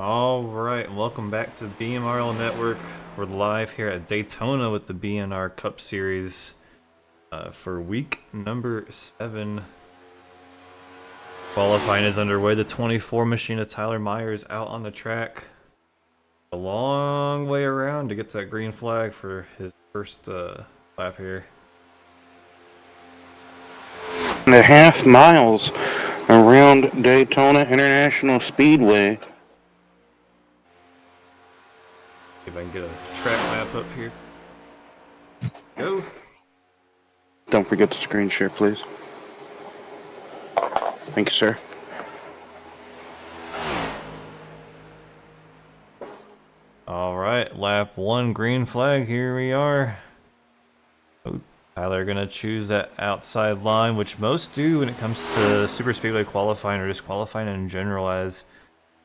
All right, welcome back to BNR Network. We're live here at Daytona with the BNR Cup Series for week number 7. Qualifying is underway. The 24 machine of Tyler Myers out on the track. A long way around to get to that green flag for his first lap here. And a half miles around Daytona International Speedway. See if I can get a track map up here. Go. Don't forget to screen share, please. Thank you, sir. All right, lap 1 green flag. Here we are. Tyler gonna choose that outside line, which most do when it comes to super speedway qualifying or just qualifying in general, as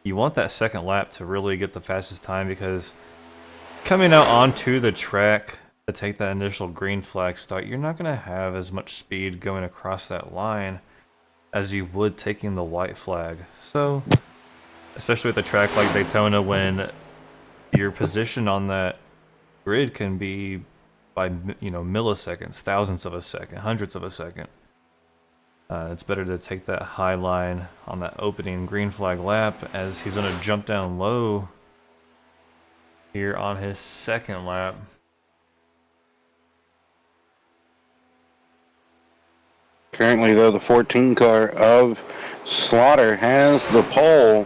you want that second lap to really get the fastest time, because coming out onto the track to take that initial green flag start, you're not gonna have as much speed going across that line as you would taking the white flag. So, especially with a track like Daytona, when your position on that grid can be by milliseconds, thousandths of a second, hundredths of a second. It's better to take that high line on that opening green flag lap, as he's going to jump down low here on his second lap. Currently, though, the 14 car of Slaughter has the pole,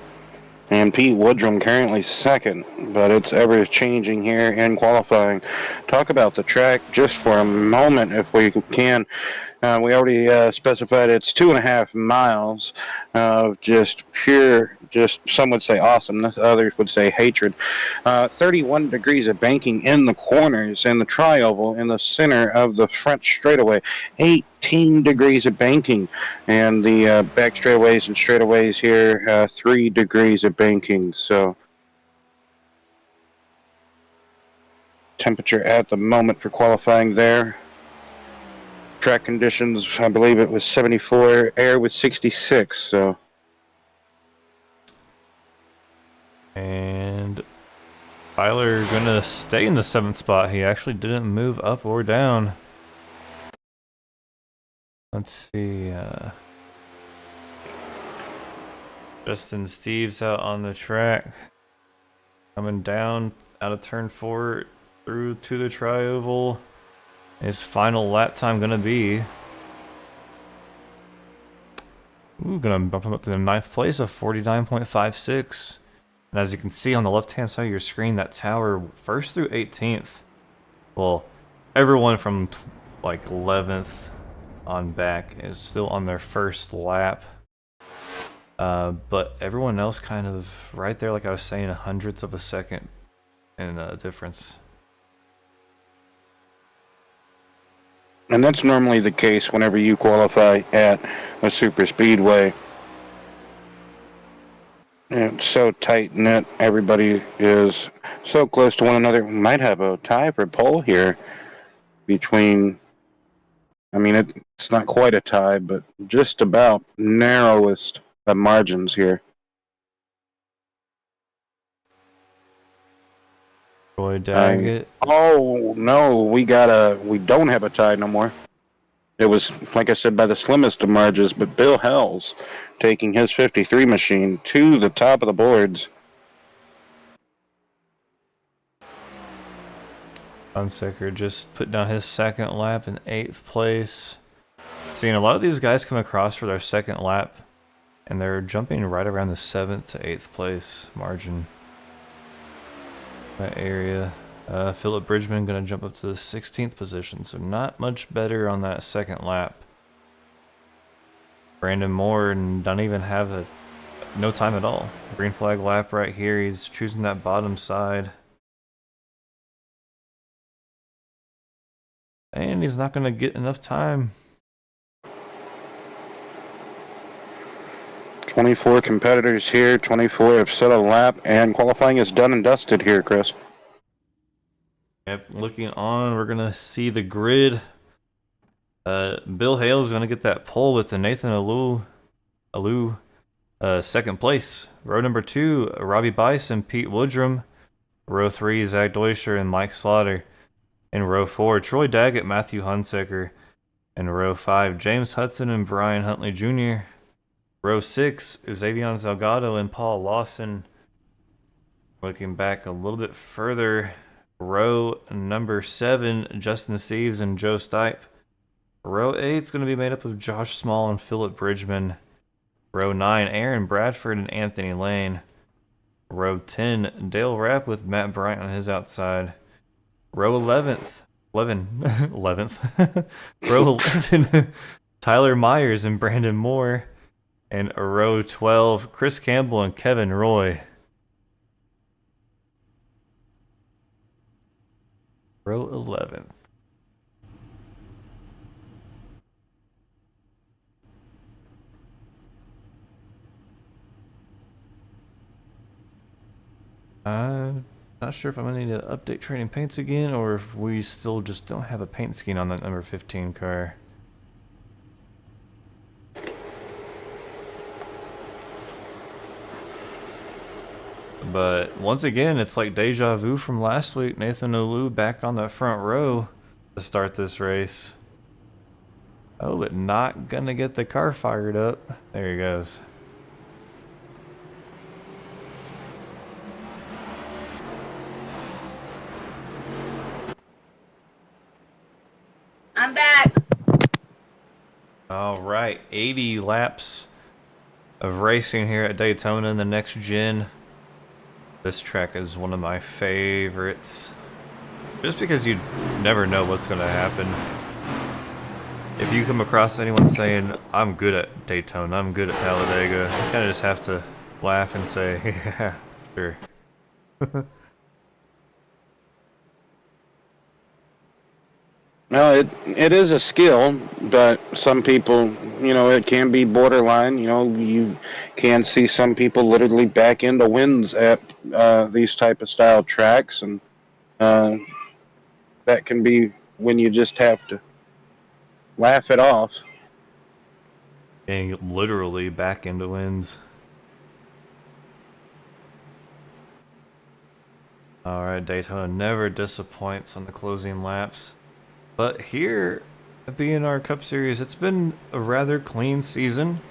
and Pete Woodrum currently second, but it's ever changing here in qualifying. Talk about the track just for a moment, if we can. We already specified it's 2.5 miles of just pure, some would say awesomeness, others would say hatred. 31 degrees of banking in the corners, in the tri-oval, in the center of the front straightaway. 18 degrees of banking, and the back straightaways and straightaways here, 3 degrees of banking. So temperature at the moment for qualifying there. Track conditions, I believe it was 74, air was 66, so. And Tyler gonna stay in the 7th spot. He actually didn't move up or down. Let's see. Justin Steves out on the track, coming down out of turn 4 through to the tri-oval. His final lap time gonna be, gonna bump him up to the 9th place of 49.56. And as you can see on the left hand side of your screen, that tower 1st through 18th, well, everyone from like 11th on back is still on their first lap. But everyone else kind of right there, like I was saying, hundredths of a second in difference. And that's normally the case whenever you qualify at a super speedway. It's so tight knit. Everybody is so close to one another. We might have a tie for pole here between. I mean, it's not quite a tie, but just about narrowest of margins here. Roy Daggett. Oh no, we don't have a tie no more. It was, like I said, by the slimmest of margins, but Bill Hells taking his 53 machine to the top of the boards. Unsecker just put down his second lap in 8th place. Seeing a lot of these guys come across for their second lap, and they're jumping right around the 7th to 8th place margin. That area. Philip Bridgman gonna jump up to the 16th position, so not much better on that second lap. Brandon Moore doesn't even have no time at all. Green flag lap right here. He's choosing that bottom side. And he's not gonna get enough time. 24 competitors here. 24 have set a lap, and qualifying is done and dusted here, Chris. Yep, looking on, we're gonna see the grid. Bill Hale's gonna get that pole with the Nathan Alou. Second place, row number 2, Robbie Bice and Pete Woodrum. Row 3, Zach Deutscher and Mike Slaughter. In row 4, Troy Daggett, Matthew Hunsaker. In row 5, James Hudson and Brian Huntley Jr. Row 6, Xavier Salgado and Paul Lawson. Looking back a little bit further, row number 7, Justin Steves and Joe Stipe. Row 8 is going to be made up of Josh Small and Philip Bridgman. Row 9, Aaron Bradford and Anthony Lane. Row 10, Dale Rapp with Matt Bryant on his outside. Row 11th. Row 11, Tyler Myers and Brandon Moore. And row 12, Chris Campbell and Kevin Roy. Row 11th. I'm not sure if I'm going to need to update training paints again or if we still just don't have a paint scheme on that number 15 car. But once again, it's like deja vu from last week. Nathan Olu back on the front row to start this race. Oh, but not gonna get the car fired up. There he goes. I'm back. All right, 80 laps of racing here at Daytona in the next gen. This track is one of my favorites. Just because you never know what's going to happen. If you come across anyone saying, I'm good at Daytona, I'm good at Talladega, you kind of just have to laugh and say, yeah, sure. No, it is a skill, but some people, it can be borderline. You can see some people literally back into wins at these type of style tracks, and that can be when you just have to laugh it off. Getting literally back into wins. Alright, Daytona never disappoints on the closing laps. But here at BNR Cup Series, it's been a rather clean season.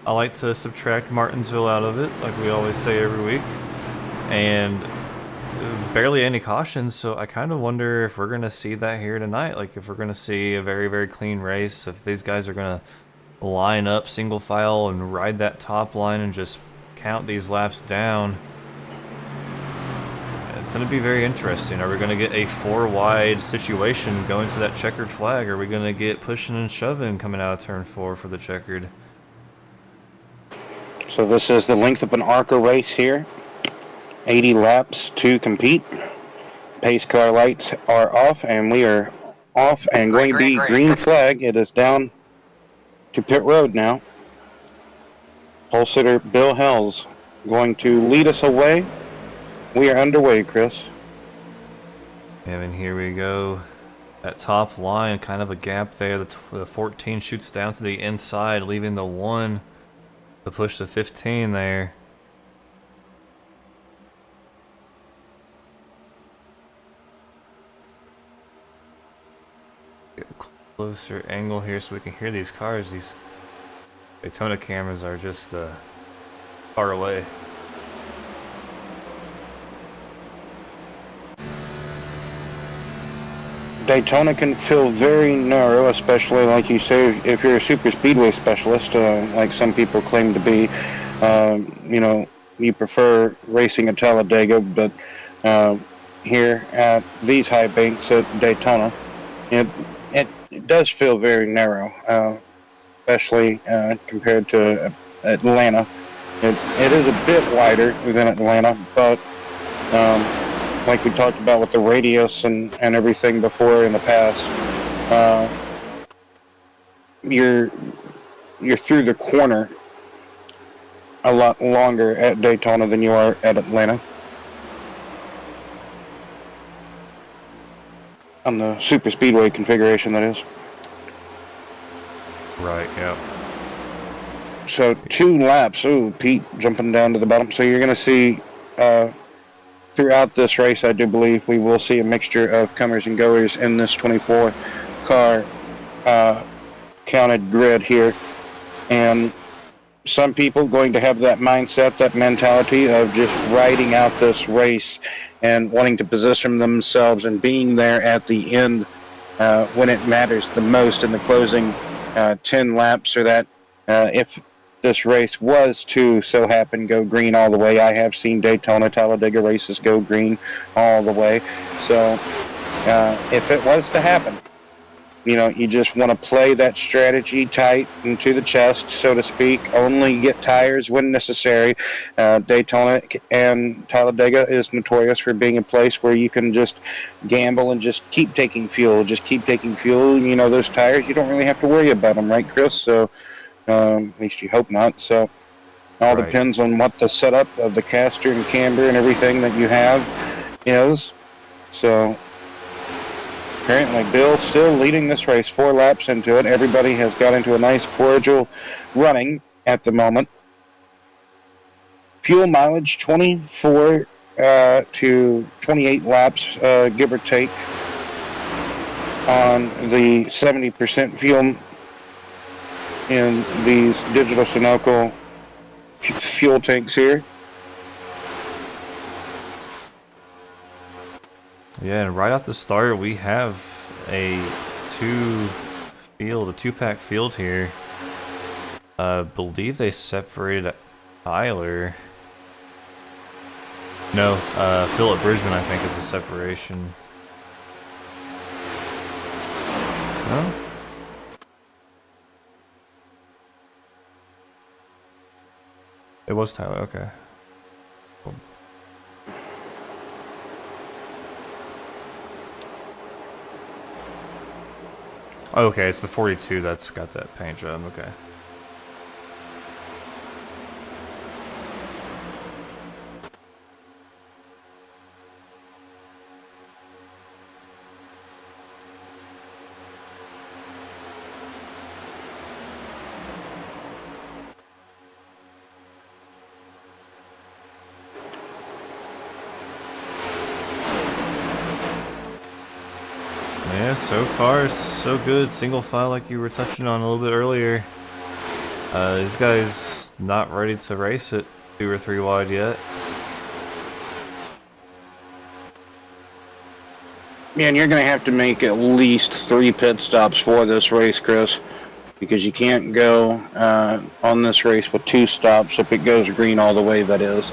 I like to subtract Martinsville out of it, like we always say every week. And barely any cautions, so I kind of wonder if we're going to see that here tonight. Like if we're going to see a very, very clean race, if these guys are going to line up single file and ride that top line and just count these laps down. It's going to be very interesting. Are we going to get a 4-wide situation going to that checkered flag? Are we going to get pushing and shoving coming out of turn 4 for the checkered? So this is the length of an ARCA race here. 80 laps to compete. Pace car lights are off, and we are off and going to be green flag. It is down to pit road now. Pole sitter Bill Hells going to lead us away. We are underway, Chris. And here we go. That top line, kind of a gap there. The 14 shoots down to the inside, leaving the 1 to push the 15 there. Get a closer angle here so we can hear these cars. These Daytona cameras are just far away. Daytona can feel very narrow, especially like you say, if you're a super speedway specialist, like some people claim to be. You prefer racing at Talladega, but here at these high banks at Daytona, it does feel very narrow, especially compared to Atlanta. It is a bit wider than Atlanta, but like we talked about with the radius and everything before in the past, you're through the corner a lot longer at Daytona than you are at Atlanta. On the super speedway configuration, that is. Right, yeah. So 2 laps. Ooh, Pete jumping down to the bottom. So you're going to see throughout this race, I do believe we will see a mixture of comers and goers in this 24 car counted grid here. And some people going to have that mindset, that mentality of just riding out this race and wanting to position themselves and being there at the end when it matters the most in the closing 10 laps, or that if this race was to so happen go green all the way. I have seen Daytona, Talladega races go green all the way. So if it was to happen, you know, you just want to play that strategy tight into the chest, so to speak. Only get tires when necessary. Daytona and Talladega is notorious for being a place where you can just gamble and just keep taking fuel. Just keep taking fuel. You know, those tires, you don't really have to worry about them, right, Chris? So at least you hope not. So all Right. depends on what the setup of the caster and camber and everything that you have is. So currently, Bill still leading this race, 4 laps into it. Everybody has got into a nice cordial running at the moment. Fuel mileage, 24 to 28 laps, give or take, on the 70% fuel in these digital Sunoco fuel tanks here. Yeah, and right off the start, we have a two-pack field here. Believe they separated Tyler. No, Philip Bridgman, I think, is a separation. No? It was Tyler, okay. Cool. Okay, it's the 42 that's got that paint job, okay. Yeah, so far, so good. Single file like you were touching on a little bit earlier. This guy's not ready to race it 2 or 3 wide yet. Man, you're going to have to make at least 3 pit stops for this race, Chris, because you can't go on this race with 2 stops if it goes green all the way, that is.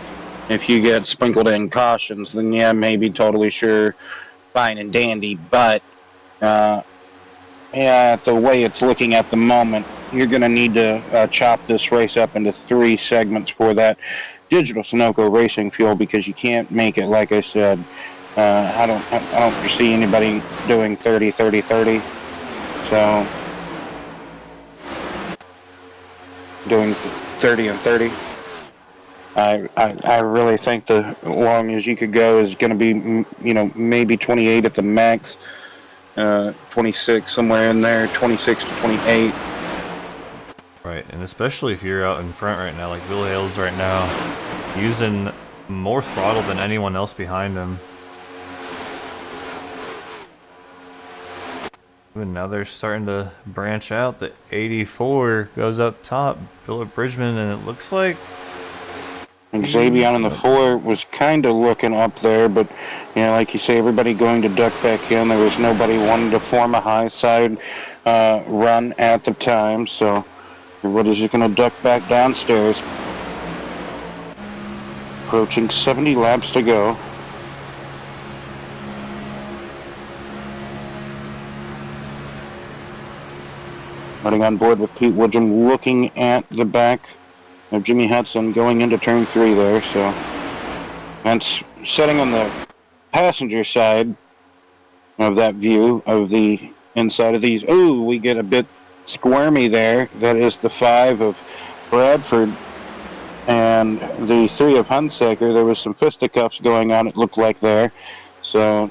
If you get sprinkled in cautions, then yeah, maybe totally sure, fine and dandy, but yeah, the way it's looking at the moment, you're going to need to chop this race up into 3 segments for that digital Sunoco racing fuel, because you can't make it, like I said. I don't foresee anybody doing 30, 30, 30. So doing 30 and 30. I really think the long as you could go is going to be, you know, maybe 28 at the max. 26 somewhere in there, 26 to 28. Right, and especially if you're out in front right now, like Bill Hale's right now, using more throttle than anyone else behind him. And now they're starting to branch out. The 84 goes up top, Philip Bridgman, and it looks like Xavier on the 4 was kind of looking up there, but you know, like you say, everybody going to duck back in. There was nobody wanting to form a high side run at the time, so everybody's just going to duck back downstairs. Approaching 70 laps to go. Running on board with Pete Woodrum, looking at the back of Jimmy Hudson going into turn 3 there, so that's setting on the passenger side of that view of the inside of these. Ooh, we get a bit squirmy there. That is the 5 of Bradford and the 3 of Hunsaker. There was some fisticuffs going on, it looked like there. So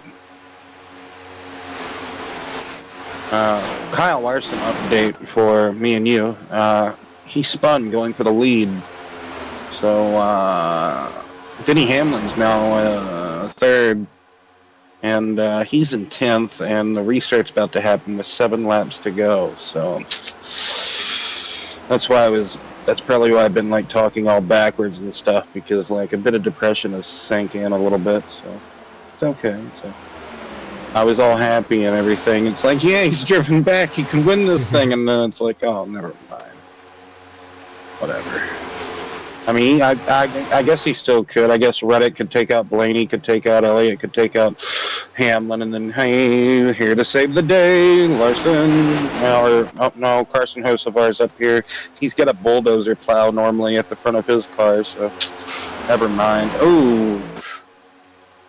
Kyle Larson update for me and you. he spun going for the lead. So Denny Hamlin's now third, and he's in 10th, and the restart's about to happen with 7 laps to go. So that's probably why I've been like talking all backwards and stuff, because like a bit of depression has sank in a little bit. So it's okay. So I was all happy and everything. It's like, yeah, he's driven back. He can win this thing. And then it's like, oh, never mind. Whatever. I mean, I guess he still could. I guess Reddick could take out Blaney, could take out Elliott, could take out Hamlin, and then, hey, here to save the day, Larson. No, Carson Hocevar's up here. He's got a bulldozer plow normally at the front of his car, so never mind. Ooh,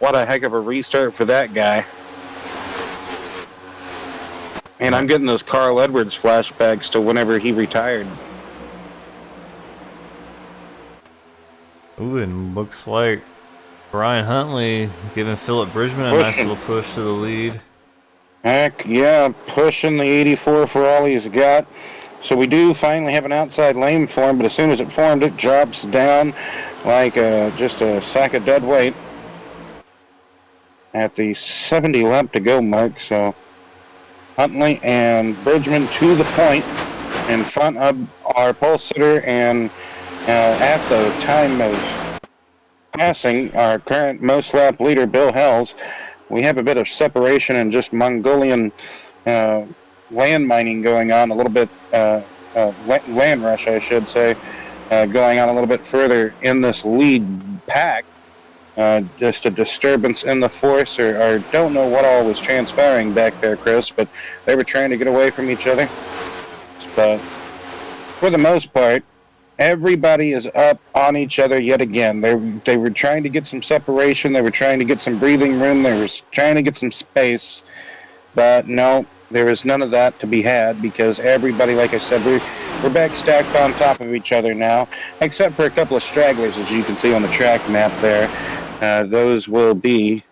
what a heck of a restart for that guy. And I'm getting those Carl Edwards flashbacks to whenever he retired. Ooh, and looks like Brian Huntley giving Philip Bridgman a nice little push to the lead. Heck yeah, pushing the 84 for all he's got. So we do finally have an outside lane formed, but as soon as it formed, it drops down like just a sack of dead weight at the 70 lap to go mark. So Huntley and Bridgman to the point in front of our pole sitter, and at the time of passing our current most lap leader, Bill Hells, we have a bit of separation and just Mongolian land mining going on, a little bit, land rush, I should say, going on a little bit further in this lead pack. Just a disturbance in the force, or don't know what all was transpiring back there, Chris, but they were trying to get away from each other. But for the most part, everybody is up on each other yet again. They were trying to get some separation. They were trying to get some breathing room. They were trying to get some space. But no, there is none of that to be had, because everybody, like I said, we're back stacked on top of each other now, except for a couple of stragglers, as you can see on the track map there. Those will be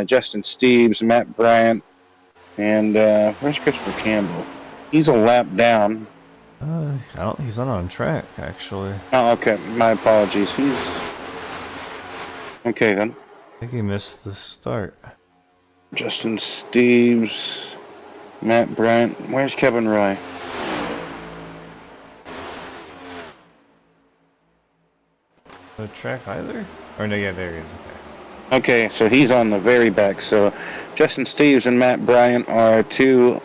Justin Steeves, Matt Bryant, and where's Christopher Campbell? He's a lap down. He's not on track, actually. Oh, okay. My apologies. He's... Okay, then. I think he missed the start. Justin Steeves, Matt Bryant. Where's Kevin Roy? No track either? Or no, yeah, there he is. Okay. Okay, so he's on the very back. So Justin Steeves and Matt Bryant are two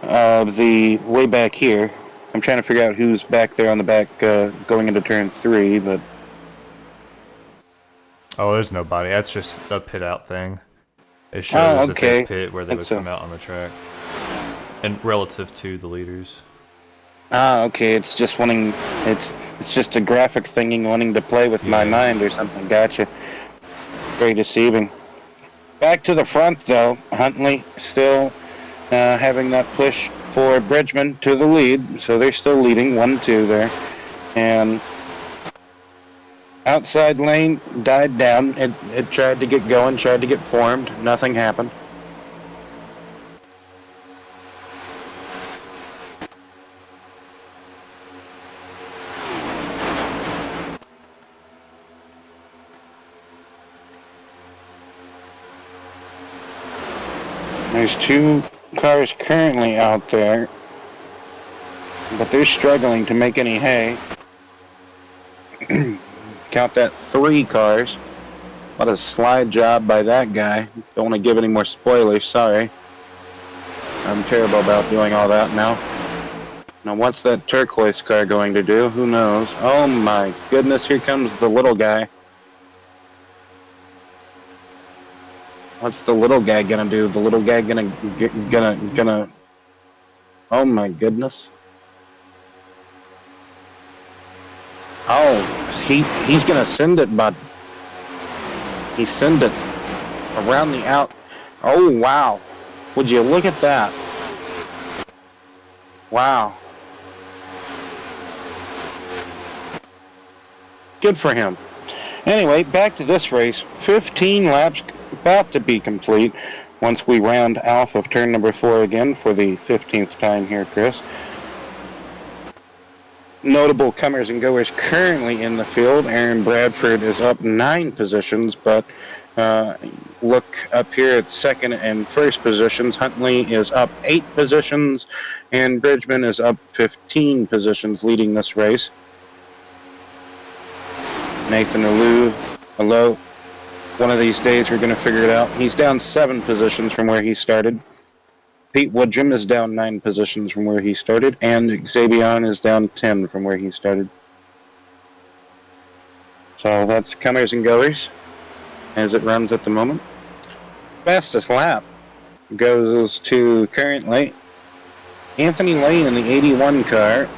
of the way back here. I'm trying to figure out who's back there on the back going into turn 3, but... Oh, there's nobody. That's just a pit out thing. It shows that they pit where they would come out on the track. And relative to the leaders. Okay, it's just wanting... It's just a graphic thingy wanting to play with my mind or something. Gotcha. Very deceiving. Back to the front, though. Huntley still having that push for Bridgman to the lead, so they're still leading 1-2 there. And outside lane died down. It tried to get going, tried to get formed. Nothing happened. There's 2 cars currently out there, but they're struggling to make any hay. Count that 3 cars. What a slide job by that guy. Don't want to give any more spoilers, sorry. I'm terrible about doing all that now. Now what's that turquoise car going to do? Who knows? Oh my goodness, here comes the little guy. What's the little guy gonna do? The little guy gonna... Oh my goodness. Oh, he's gonna send it, bud. He send it around the out. Oh wow. Would you look at that? Wow. Good for him. Anyway, back to this race. 15 laps about to be complete once we round off of turn number 4 again for the 15th time here, Chris. notable comers and goers currently in the field. Aaron Bradford is up 9 positions, but look up here at second and first positions. Huntley is up 8 positions, and Bridgman is up 15 positions, leading this race. Nathan Alou, one of these days we're going to figure it out. He's down 7 positions from where he started. Pete Woodrum is down 9 positions from where he started, and Xavier is down 10 from where he started. So that's comers and goers as it runs at the moment. Fastest lap goes to currently Anthony Lane in the 81 car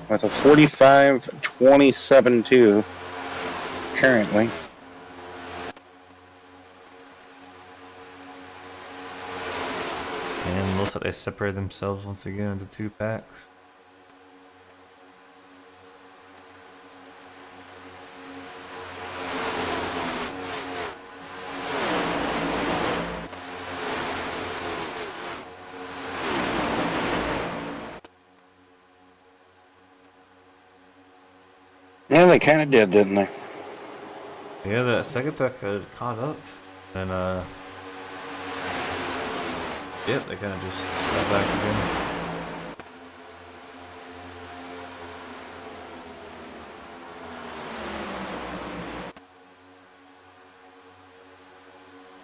with a 45.27.2 currently. And looks like they separate themselves once again into 2 packs. Yeah, they kind of did, didn't they? Yeah, that second pack had caught up. And, yep, they kind of just fell back again.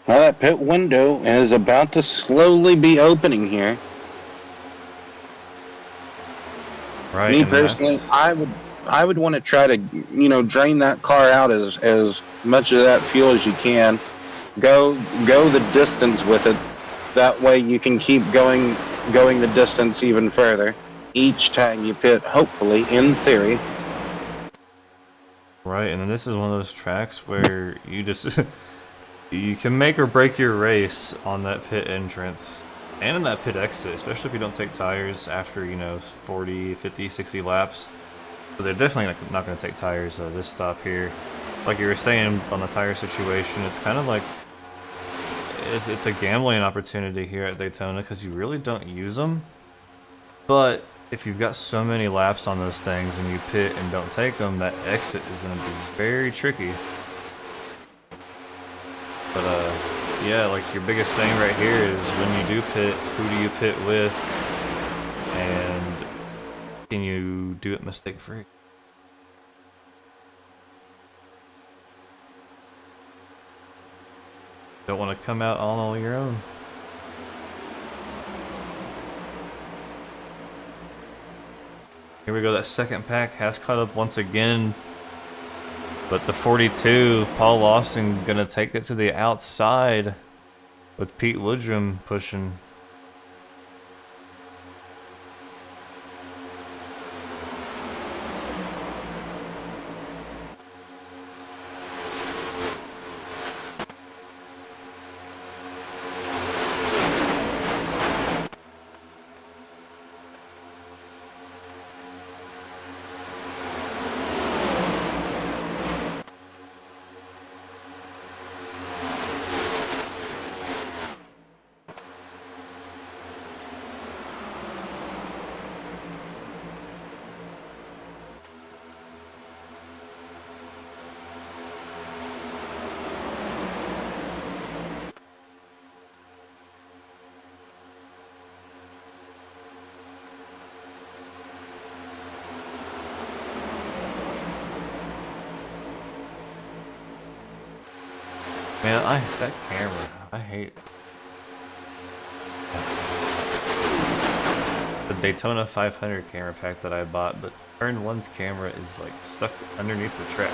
Well, that pit window is about to slowly be opening here. Right. Me personally, I would want to try to, drain that car out as much of that fuel as you can. Go the distance with it. That way you can keep going the distance even further each time you pit, hopefully, in theory. Right, and then this is one of those tracks where you just you can make or break your race on that pit entrance and in that pit exit, especially if you don't take tires after 40, 50, 60 laps. So they're definitely not going to take tires this stop here. Like you were saying on the tire situation, it's kind of like it's a gambling opportunity here at Daytona because you really don't use them. But if you've got so many laps on those things and you pit and don't take them, that exit is going to be very tricky. But yeah, like your biggest thing right here is when you do pit, who do you pit with, and can you do it mistake-free? Don't want to come out all on your own. Here we go, that second pack has caught up once again. But the 42, Paul Lawson gonna take it to the outside with Pete Woodrum pushing. Man, that camera, I hate the Daytona 500 camera pack that I bought, but Turn 1's camera is like stuck underneath the track.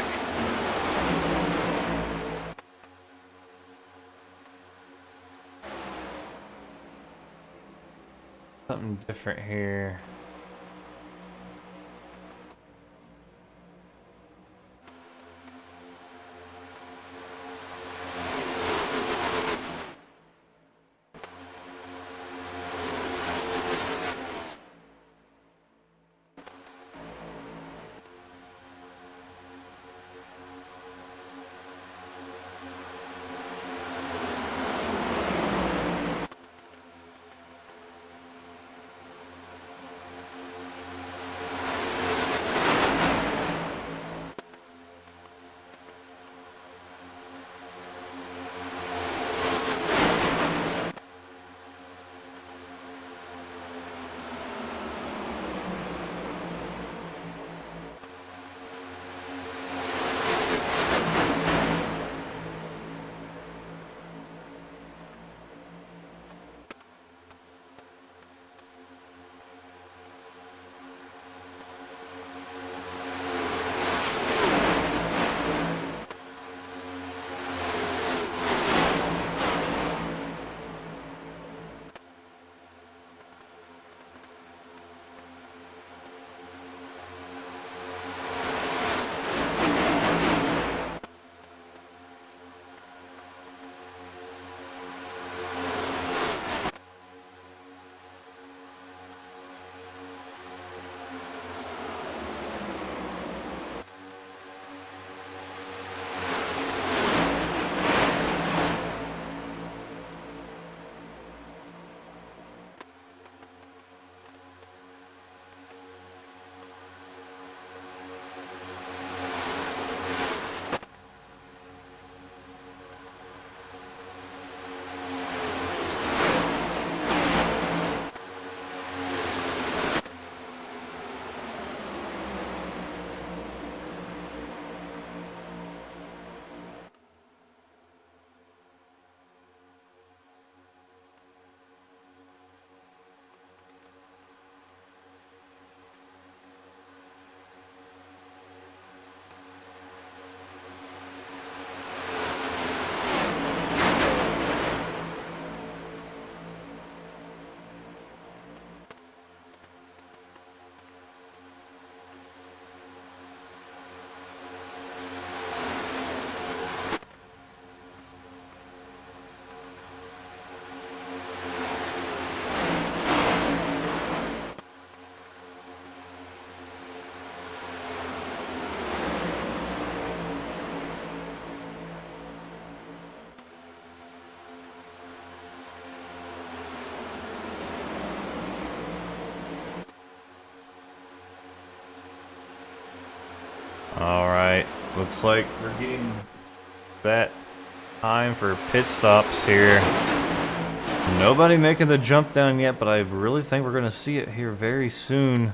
Something different here. Looks like we're getting that time for pit stops here. Nobody making the jump down yet, but I really think we're going to see it here very soon.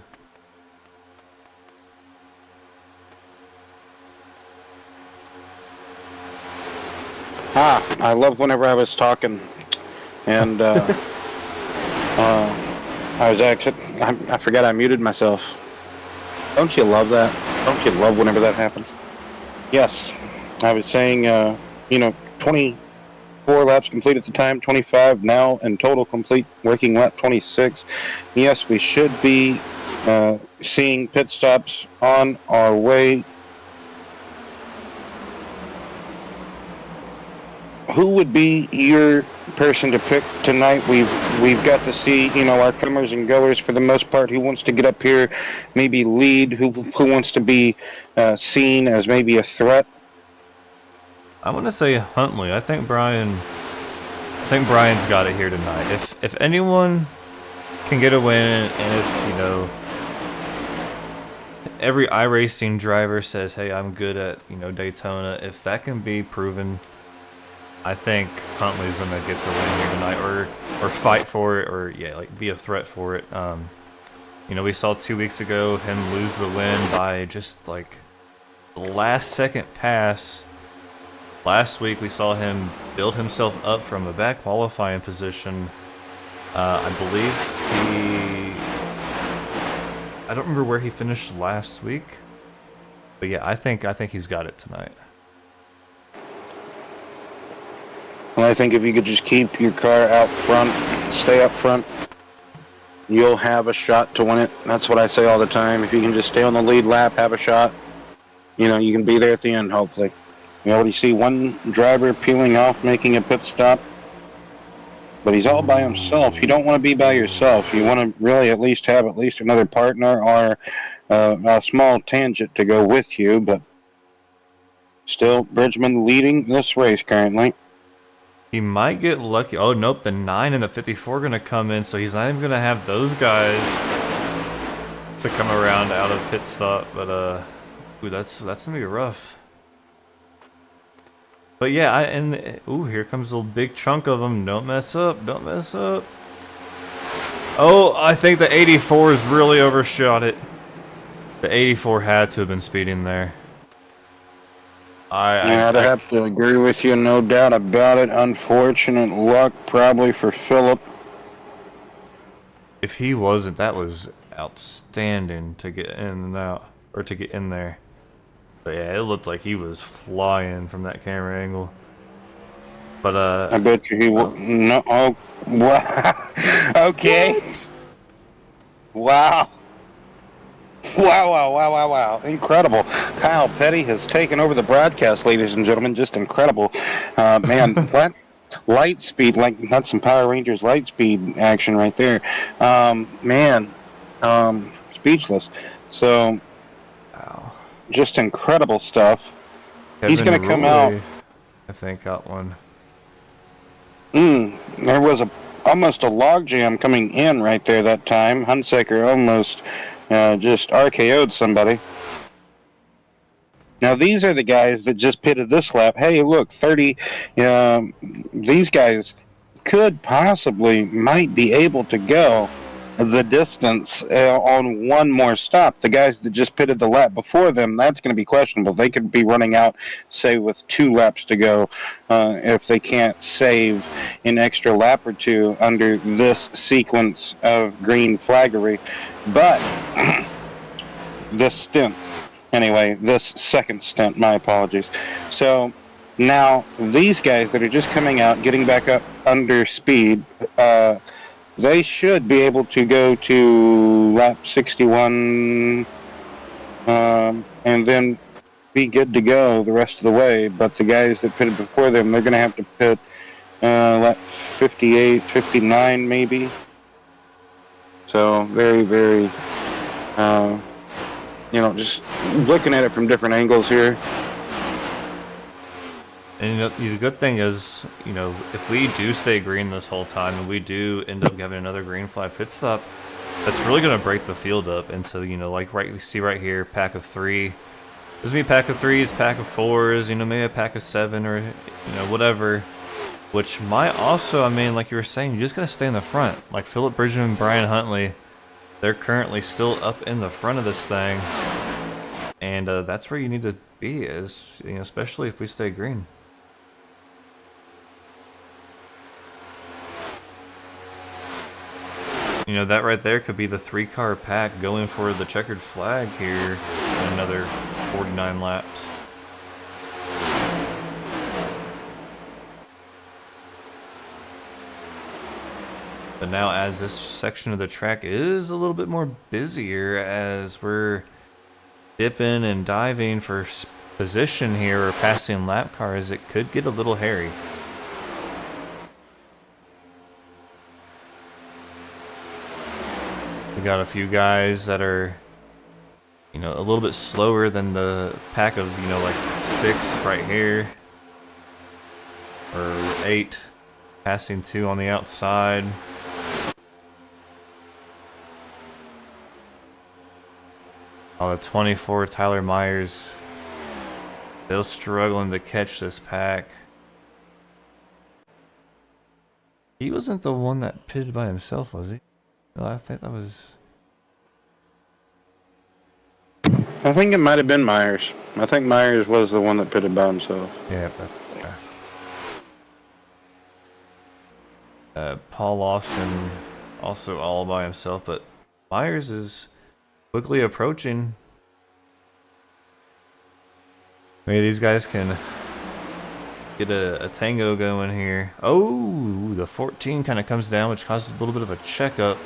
I love whenever I was talking, and I was actually, I forgot I muted myself. Don't you love that? Don't you love whenever that happens? Yes, I was saying, 24 laps complete at the time, 25 now, and total complete working lap 26. Yes, we should be seeing pit stops on our way. Who would be your person to pick tonight? We've got to see, our comers and goers for the most part. Who wants to get up here, maybe lead? Who wants to be seen as maybe a threat? I'm gonna say Huntley. I think Brian's got it here tonight. If anyone can get a win, and if every iRacing driver says, "Hey, I'm good at Daytona," if that can be proven, I think Huntley's gonna get the win here tonight, or fight for it, or be a threat for it. We saw 2 weeks ago him lose the win by just like the last second pass. Last week we saw him build himself up from a bad qualifying position. I believe I don't remember where he finished last week, but yeah, I think he's got it tonight. Well, I think if you could just keep your car out front, stay up front, you'll have a shot to win it. That's what I say all the time. If you can just stay on the lead lap, have a shot, you can be there at the end, hopefully. You already see one driver peeling off, making a pit stop, but he's all by himself. You don't want to be by yourself. You want to really at least have another partner or a small tangent to go with you, but still, Bridgman leading this race currently. He might get lucky. Oh, nope, the 9 and the 54 are going to come in, so he's not even going to have those guys to come around out of pit stop, but, ooh, that's going to be rough. But yeah, here comes a big chunk of them. Don't mess up, don't mess up. Oh, I think the 84's really overshot it. The 84 had to have been speeding there. I'd have to agree with you, no doubt about it. Unfortunate luck probably for Phillip. If he wasn't, that was outstanding to get in and out, or to get in there. But yeah, it looked like he was flying from that camera angle. But I bet you he would. No, oh, wow. Okay. What? Wow. Wow. Incredible. Kyle Petty has taken over the broadcast, ladies and gentlemen. Just incredible. Man, what? Light speed, like that's some Power Rangers light speed action right there. Speechless. So, wow. Just incredible stuff. Kevin He's going to come out. I think got one. There was almost a log jam coming in right there that time. Hunsaker almost just RKO'd somebody. Now these are the guys that just pitted this lap. Hey, look, 30. These guys might be able to go the distance on one more stop. The guys that just pitted the lap before them, that's going to be questionable. They could be running out, say, with 2 laps to go if they can't save an extra lap or 2 under this sequence of green flaggery. But this second stint, my apologies. So now these guys that are just coming out, getting back up under speed, they should be able to go to lap 61 and then be good to go the rest of the way. But the guys that pitted before them, they're going to have to pit lap 58, 59 maybe. So very, very, just looking at it from different angles here. And the good thing is, if we do stay green this whole time and we do end up having another green flag pit stop, that's really going to break the field up into, we see right here, pack of 3. There's gonna be a pack of 3s, pack of 4s, you know, maybe a pack of 7 or, you know, whatever. Which might also, I mean, like you were saying, you just gotta stay in the front. Like Philip Bridgman and Brian Huntley, they're currently still up in the front of this thing. And that's where you need to be, is, you know, especially if we stay green. You know, that right there could be the 3-car pack going for the checkered flag here in another 49 laps. But now, as this section of the track is a little bit more busier, as we're dipping and diving for position here or passing lap cars, it could get a little hairy. We got a few guys that are, you know, a little bit slower than the pack of, you know, like 6 right here. Or 8. Passing 2 on the outside. Oh, the 24, Tyler Myers. Still struggling to catch this pack. He wasn't the one that pitted by himself, was he? No, I think that was... I think it might have been Myers. I think Myers was the one that pitted by himself. Yeah, that's... Paul Lawson also all by himself, but Myers is quickly approaching. Maybe these guys can get a tango going here. Oh, the 14 kind of comes down, which causes a little bit of a checkup.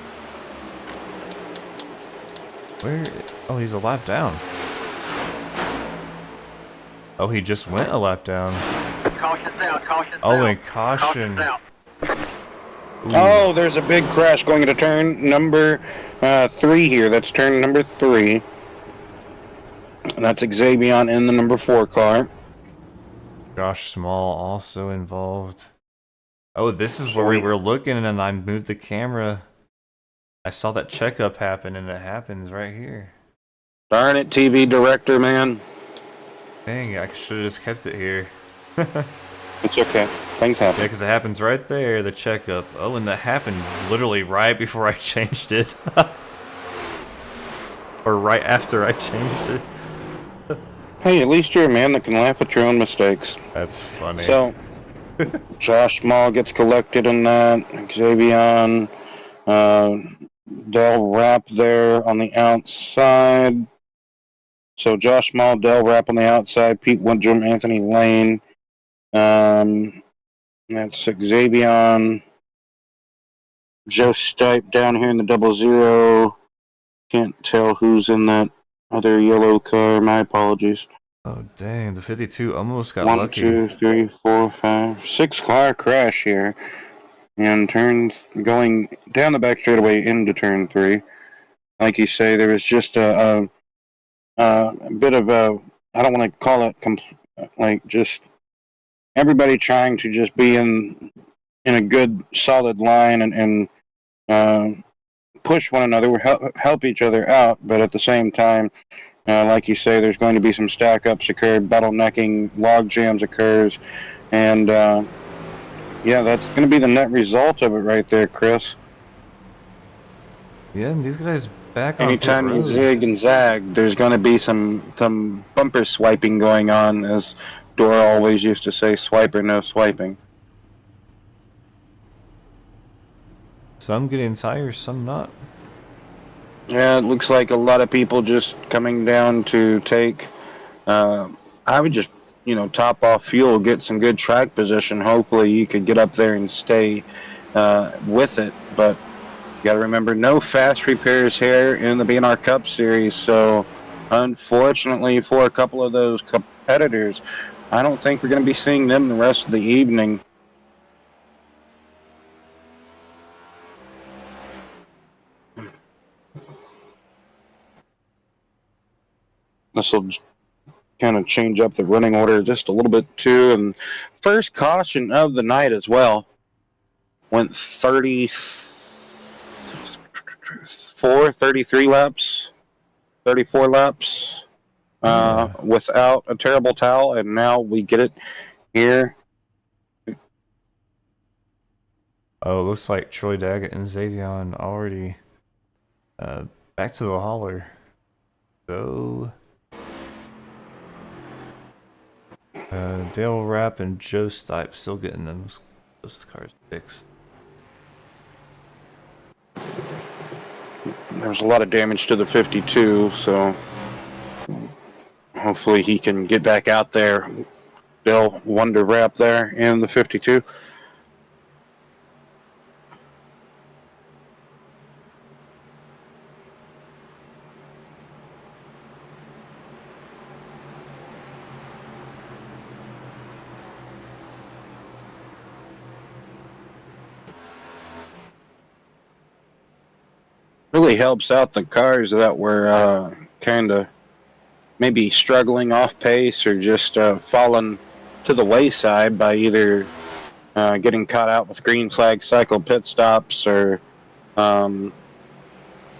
Where? Oh, he's a lap down. Oh, he just went a lap down. Caution out, caution out. Oh, and caution. Oh, there's a big crash going into turn number 3 here. That's turn number 3. And that's Xavier in the number 4 car. Josh Small also involved. Oh, this is where we were looking, and I moved the camera. I saw that checkup happen, and it happens right here. Darn it, TV director, man. Dang, I should have just kept it here. It's okay. Things happen. Yeah, because it happens right there, the checkup. Oh, and that happened literally right before I changed it. Or right after I changed it. Hey, at least you're a man that can laugh at your own mistakes. That's funny. So, Josh Small gets collected in that. Xavier, Del Rapp there on the outside. So Josh Small, Del Rapp on the outside. Pete Woodrum, Anthony Lane. That's Xavier. Joe Stipe down here in the 00. Can't tell who's in that other yellow car. My apologies. Oh, dang. The 52 almost got 1, lucky. 2, 3, 4, 5, 6 car crash here. And turns going down the back straightaway into turn 3. Like you say, there was just a bit of a, I don't want to call it like just everybody trying to just be in a good solid line and push one another, help each other out, but at the same time, like you say, there's going to be some stack ups occur, bottlenecking, log jams occurs, and yeah, that's going to be the net result of it right there, Chris. Yeah, and these guys back on Anytime you zig and zag, there's going to be some bumper swiping going on, as Dora always used to say, swipe or no swiping. Some getting tires, some not. Yeah, it looks like a lot of people just coming down to take. I would just, top off fuel, get some good track position. Hopefully, you could get up there and stay with it. But you got to remember, no fast repairs here in the BNR Cup Series. So, unfortunately, for a couple of those competitors, I don't think we're going to be seeing them the rest of the evening. This will kind of change up the running order just a little bit too. And first caution of the night as well. Went 33 laps, 34 laps. without a terrible towel, and now we get it here. Oh, it looks like Troy Daggett and Xavion already back to the hauler. So Dale Rapp and Joe Stipe still getting those cars fixed. There's a lot of damage to the 52, so hopefully he can get back out there. Bill Wonder Wrap there in the 52. Really helps out the cars that were kind of maybe struggling off pace or just falling to the wayside by either getting caught out with green flag cycle pit stops or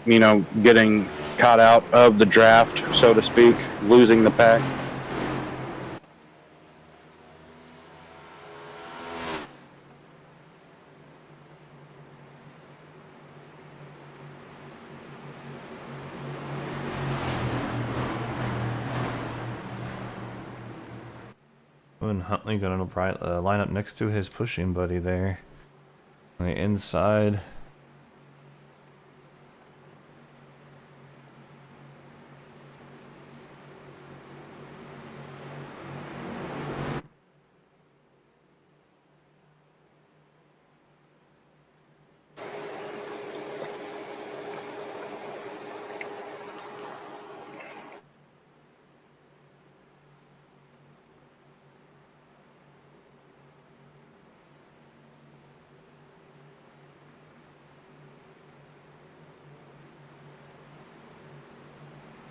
getting caught out of the draft, so to speak, losing the pack. And Huntley gonna line up next to his pushing buddy there on the inside.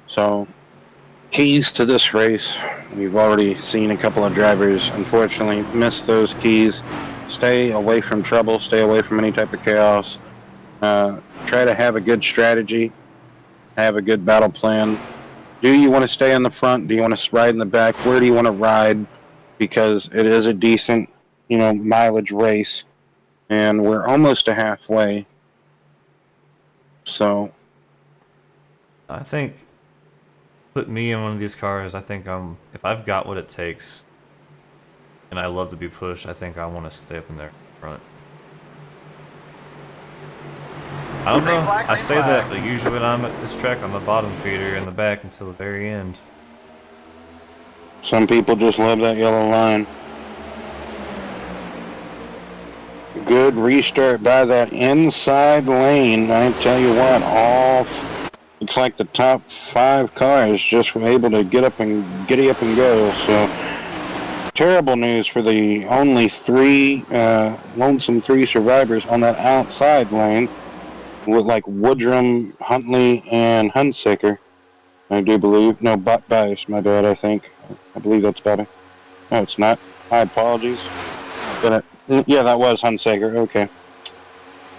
So, keys to this race. We've already seen a couple of drivers unfortunately miss those keys. Stay away from trouble, stay away from any type of chaos. Try to have a good strategy, have a good battle plan. Do you want to stay in the front? Do you want to ride in the back? Where do you want to ride? Because it is a decent, mileage race, and we're almost to halfway. So, I think put me in one of these cars. I think if I've got what it takes, and I love to be pushed, I think I want to stay up in there front. I don't know. I say that, but usually when I'm at this track, I'm a bottom feeder in the back until the very end. some people just love that yellow line. Good restart by that inside lane. I tell you what, looks like the top 5 cars just were able to giddy up and go. So terrible news for the only 3 lonesome 3 survivors on that outside lane, with like Woodrum, Huntley, and Hunsaker. I do believe. No, Bias, my bad, I believe that's better. No, it's not. My apologies. Yeah, that was Hunsaker. Okay.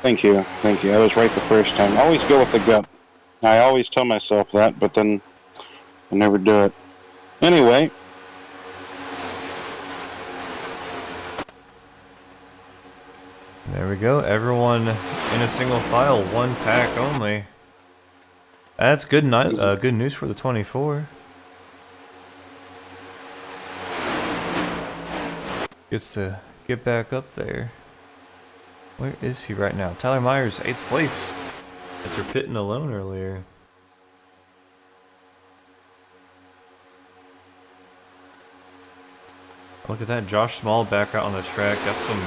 Thank you. I was right the first time. Always go with the gut. I always tell myself that, but then I never do it. Anyway. There we go. Everyone in a single file, 1 pack only. That's good news for the 24. Gets to get back up there. Where is he right now? Tyler Myers, 8th place. After pitting alone earlier. Look at that, Josh Small back out on the track. Got some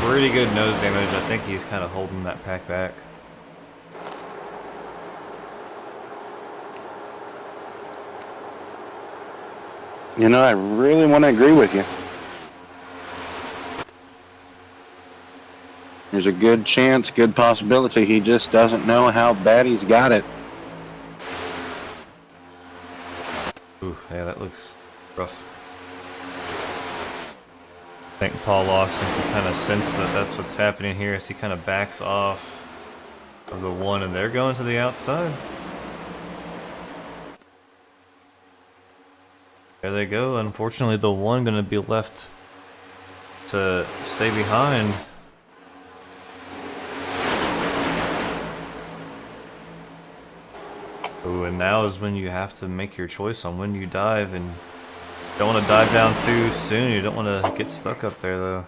pretty good nose damage. I think he's kind of holding that pack back. I really want to agree with you. There's a good chance, good possibility he just doesn't know how bad he's got it. Ooh, yeah, that looks rough. I think Paul Lawson can kind of sense that that's what's happening here as he kind of backs off of the one, and they're going to the outside. There they go. Unfortunately, the one going to be left to stay behind. Ooh, and now is when you have to make your choice on when you dive, and you don't want to dive down too soon. You don't want to get stuck up there, though.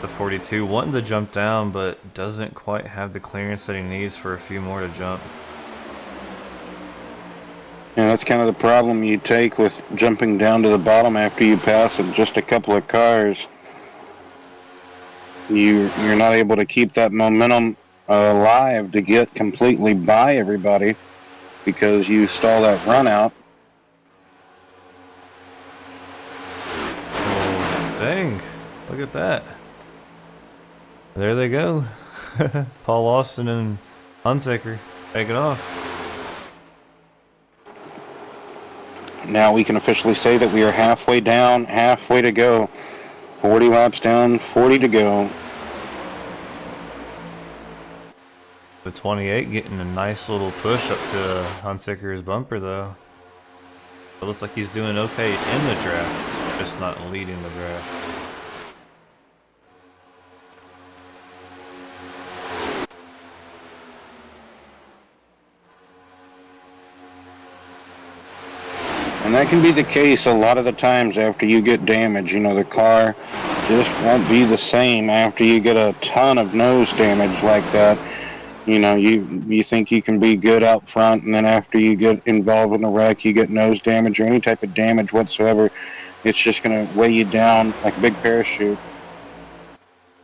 The 42 wanting to jump down, but doesn't quite have the clearance that he needs for a few more to jump. Yeah, that's kind of the problem you take with jumping down to the bottom after you pass just a couple of cars. You're not able to keep that momentum alive to get completely by everybody because you stall that run out. Oh, dang. Look at that. There they go. Paul Lawson and Hunsaker take it off. Now we can officially say that we are halfway down, halfway to go. 40 laps down, 40 to go. The 28 getting a nice little push up to Hunsaker's bumper, though. It looks like he's doing okay in the draft, just not leading the draft. And that can be the case a lot of the times after you get damage. You know, the car just won't be the same after you get a ton of nose damage like that. You know, you think you can be good out front, and then after you get involved in a wreck, you get nose damage or any type of damage whatsoever. It's just going to weigh you down like a big parachute.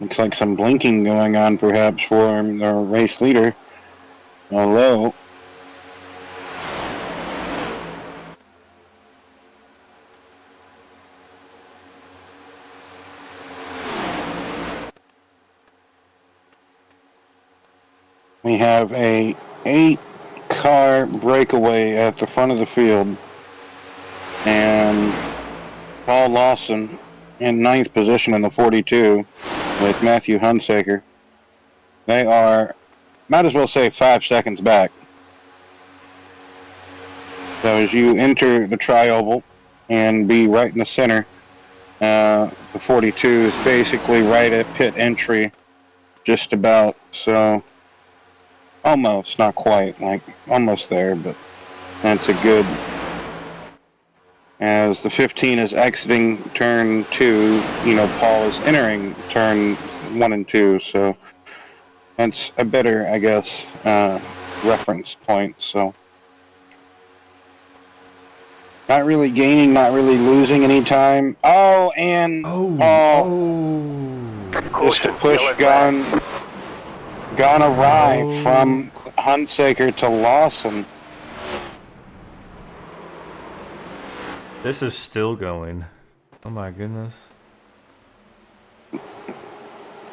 Looks like some blinking going on perhaps for the race leader. Although we have a 8-car breakaway at the front of the field, and Paul Lawson in 9th position in the 42 with Matthew Hunsaker. They are, might as well say, 5 seconds back. So as you enter the tri-oval and be right in the center, the 42 is basically right at pit entry, just about. So almost, not quite, like almost there, but that's a good. As the 15 is exiting turn 2, you know, Paul is entering turn 1 and 2, so that's a better, I guess, reference point. So not really gaining, not really losing any time. Oh, and just a push gone awry from Hunsaker to Lawson. This is still going. Oh my goodness.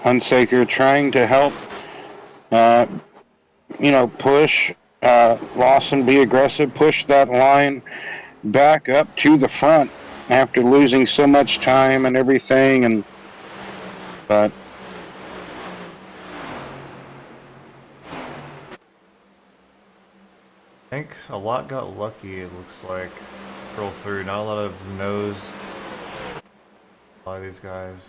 Hunsaker trying to help, you know, push Lawson, be aggressive, push that line back up to the front after losing so much time and everything, but I think a lot got lucky, it looks like. Roll through, not a lot of nose by these guys.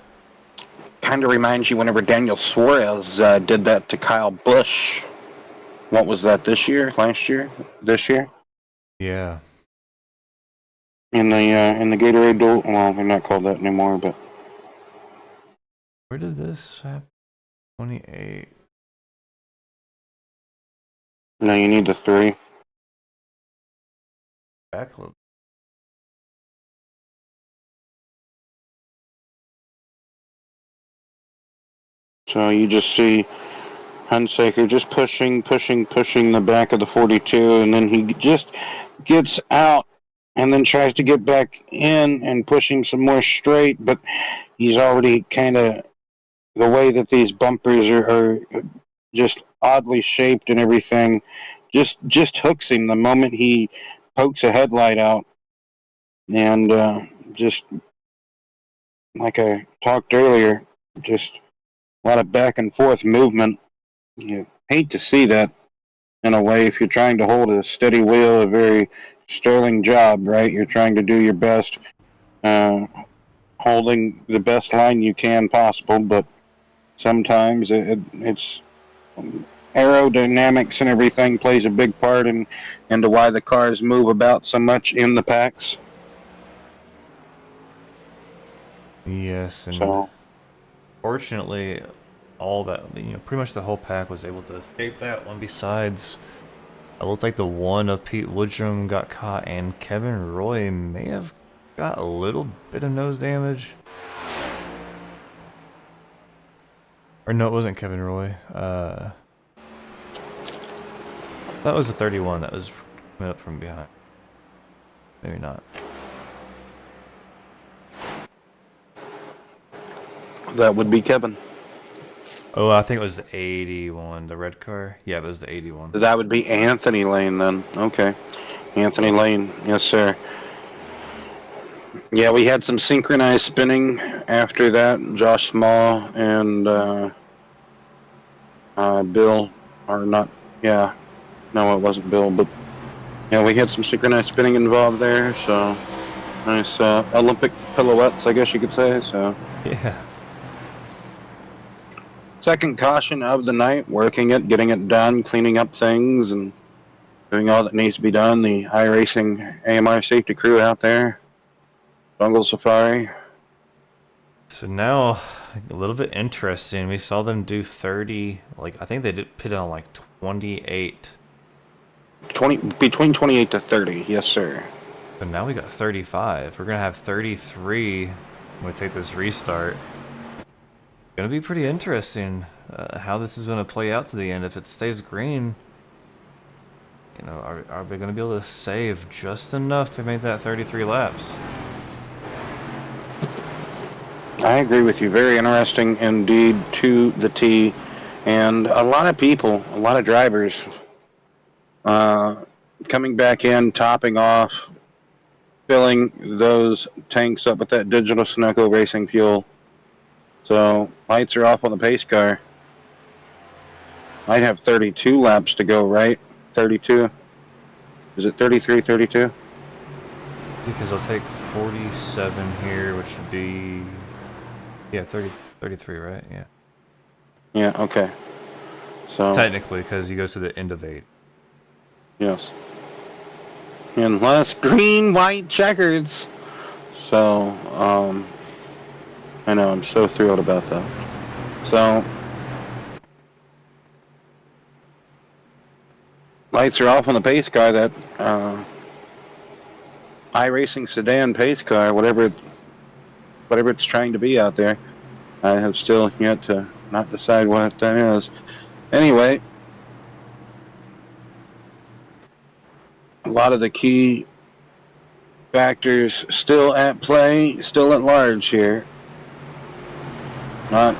kind of reminds you whenever Daniel Suarez did that to Kyle Busch. What was that, this year? Last year? This year? Yeah. In the Gatorade duel? Well, they're not called that anymore, but Where did this happen? 28. no, you need the 3. Backload. So you just see Hunsaker just pushing the back of the 42, and then he just gets out and then tries to get back in and pushing some more straight, but he's already kind of, the way that these bumpers are just oddly shaped and everything, just hooks him the moment he pokes a headlight out. And just like I talked earlier, just a lot of back and forth movement. You hate to see that in a way if you're trying to hold a steady wheel, a very sterling job, right? You're trying to do your best, holding the best line you can possible, but sometimes it's aerodynamics and everything plays a big part into why the cars move about so much in the packs. Yes, and So fortunately, all that, pretty much the whole pack was able to escape that one. Besides, it looked like the one of Pete Woodrum got caught, and Kevin Roy may have got a little bit of nose damage. Or no, it wasn't Kevin Roy. That was a 31 that was coming up from behind. Maybe not. that would be Kevin. Oh, I think it was the 81, the red car. Yeah, it was the 81. That would be Anthony Lane then. Okay. Anthony Lane, yes sir. Yeah, we had some synchronized spinning after that. Josh Small and Bill, or not, yeah, no, it wasn't Bill, but yeah, we had some synchronized spinning involved there, so nice Olympic pirouettes, I guess you could say, so. Yeah. Second caution of the night, working it, getting it done, cleaning up things, and doing all that needs to be done. The iRacing AMR safety crew out there. Jungle Safari. So now, a little bit interesting. We saw them do 30, like, I think they did pit on like 28. 20, between 28 to 30, yes sir. But now we got 35. We're going to have 33 when we take this restart. Gonna be pretty interesting how this is going to play out to the end. If it stays green, you know, are we going to be able to save just enough to make that 33 laps? I agree with you. Very interesting indeed to the T. And a lot of people, a lot of drivers coming back in, topping off, filling those tanks up with that digital Sunoco racing fuel. So lights are off on the pace car. Might have 32 laps to go, right? 32. Is it 33, 32? Because I'll take 47 here, which would be, yeah, 33, right? Yeah. Yeah, okay. So Technically, because you go to the end of 8. yes. Unless green, white, checkers. So, I know, I'm so thrilled about that. So, lights are off on the pace car, that iRacing sedan pace car, whatever it's trying to be out there. I have still yet to not decide what that is. Anyway, a lot of the key factors still at play, still at large here. Not,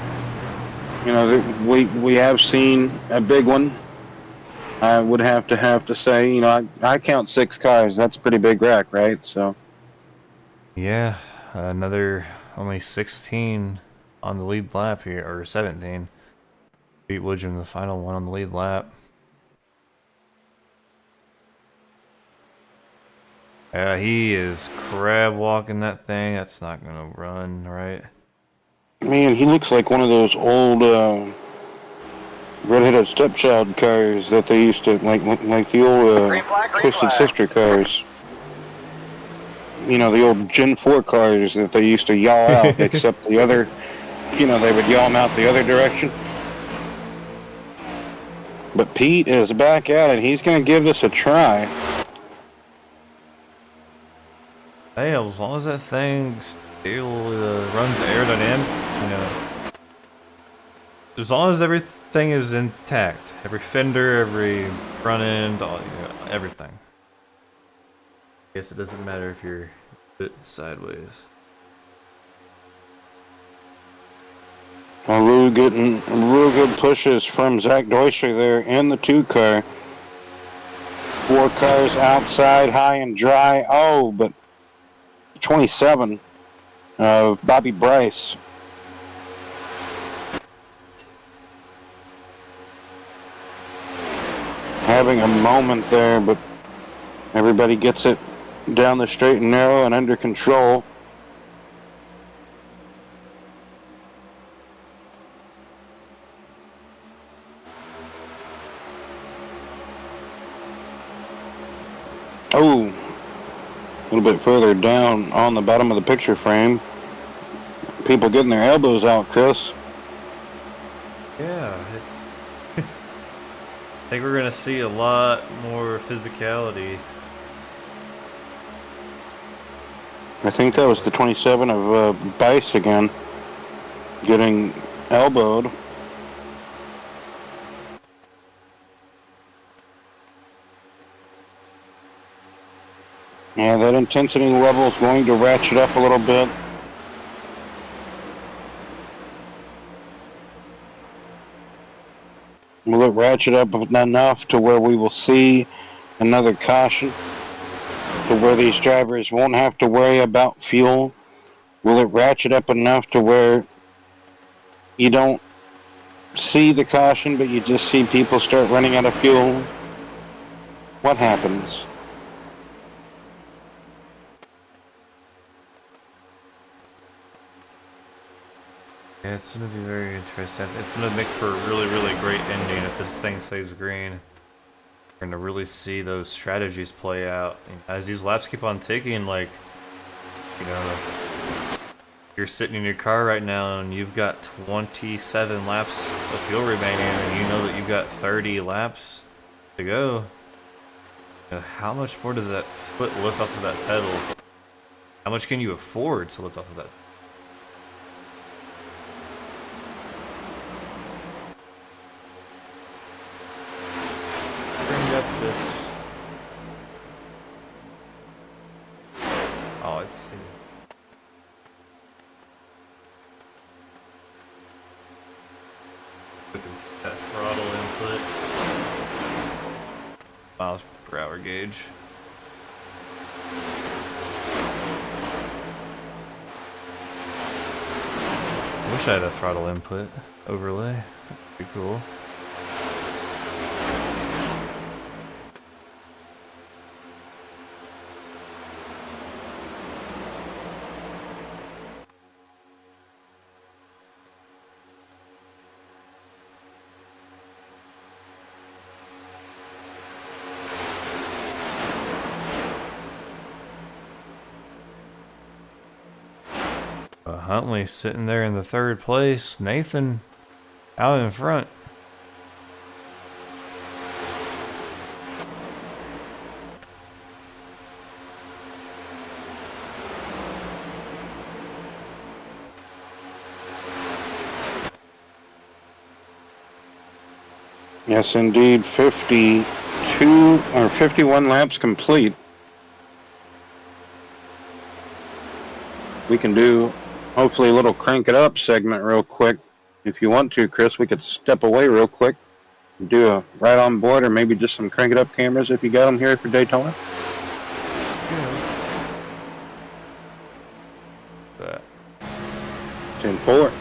you know, we have seen a big one. I would have to say, you know, I count 6 cars. That's a pretty big wreck, right? So. Yeah, another only 16 on the lead lap here, or 17. Pete Woodrum, the final one on the lead lap. He is crab walking that thing. That's not gonna run, right? Man, he looks like one of those old redheaded stepchild cars that they used to like the old Twisted Sister cars. You know, the old Gen 4 cars that they used to yaw out, except the other, you know, they would yaw them out the other direction. But Pete is back at it. He's going to give this a try. Hey, as long as that thing still runs aerodynamic, you know, as long as everything is intact, every fender, every front end, all, you know, everything. I guess it doesn't matter if you're a bit sideways. Real good pushes from Zach Deutscher there in the 2 car. 4 cars outside, high and dry. Oh, but 27 of Bobby Bryce. having a moment there, but everybody gets it down the straight and narrow and under control. Oh, a little bit further down on the bottom of the picture frame. People getting their elbows out, Chris. Yeah, it's... I think we're going to see a lot more physicality. I think that was the 27 of Bice again, getting elbowed. Yeah, that intensity level is going to ratchet up a little bit. Will it ratchet up enough to where we will see another caution? To where these drivers won't have to worry about fuel? Will it ratchet up enough to where you don't see the caution, but you just see people start running out of fuel? What happens? Yeah, it's going to be very interesting. It's going to make for a really, really great ending if this thing stays green. We're going to really see those strategies play out. As these laps keep on ticking, like, you know, you're sitting in your car right now and you've got 27 laps of fuel remaining and you know that you've got 30 laps to go. You know, how much more does that foot lift off of that pedal? How much can you afford to lift off of that? This. Oh, it's. That throttle input. Miles per hour gauge. I wish I had a throttle input overlay. That'd be cool. Huntley sitting there in the third place. Nathan out in front. Yes, indeed. 52 or 51 laps complete. We can do hopefully a little crank it up segment real quick. If you want to, Chris, we could step away real quick and do a right on board or maybe just some crank it up cameras if you got them here for Daytona. That. 10-4.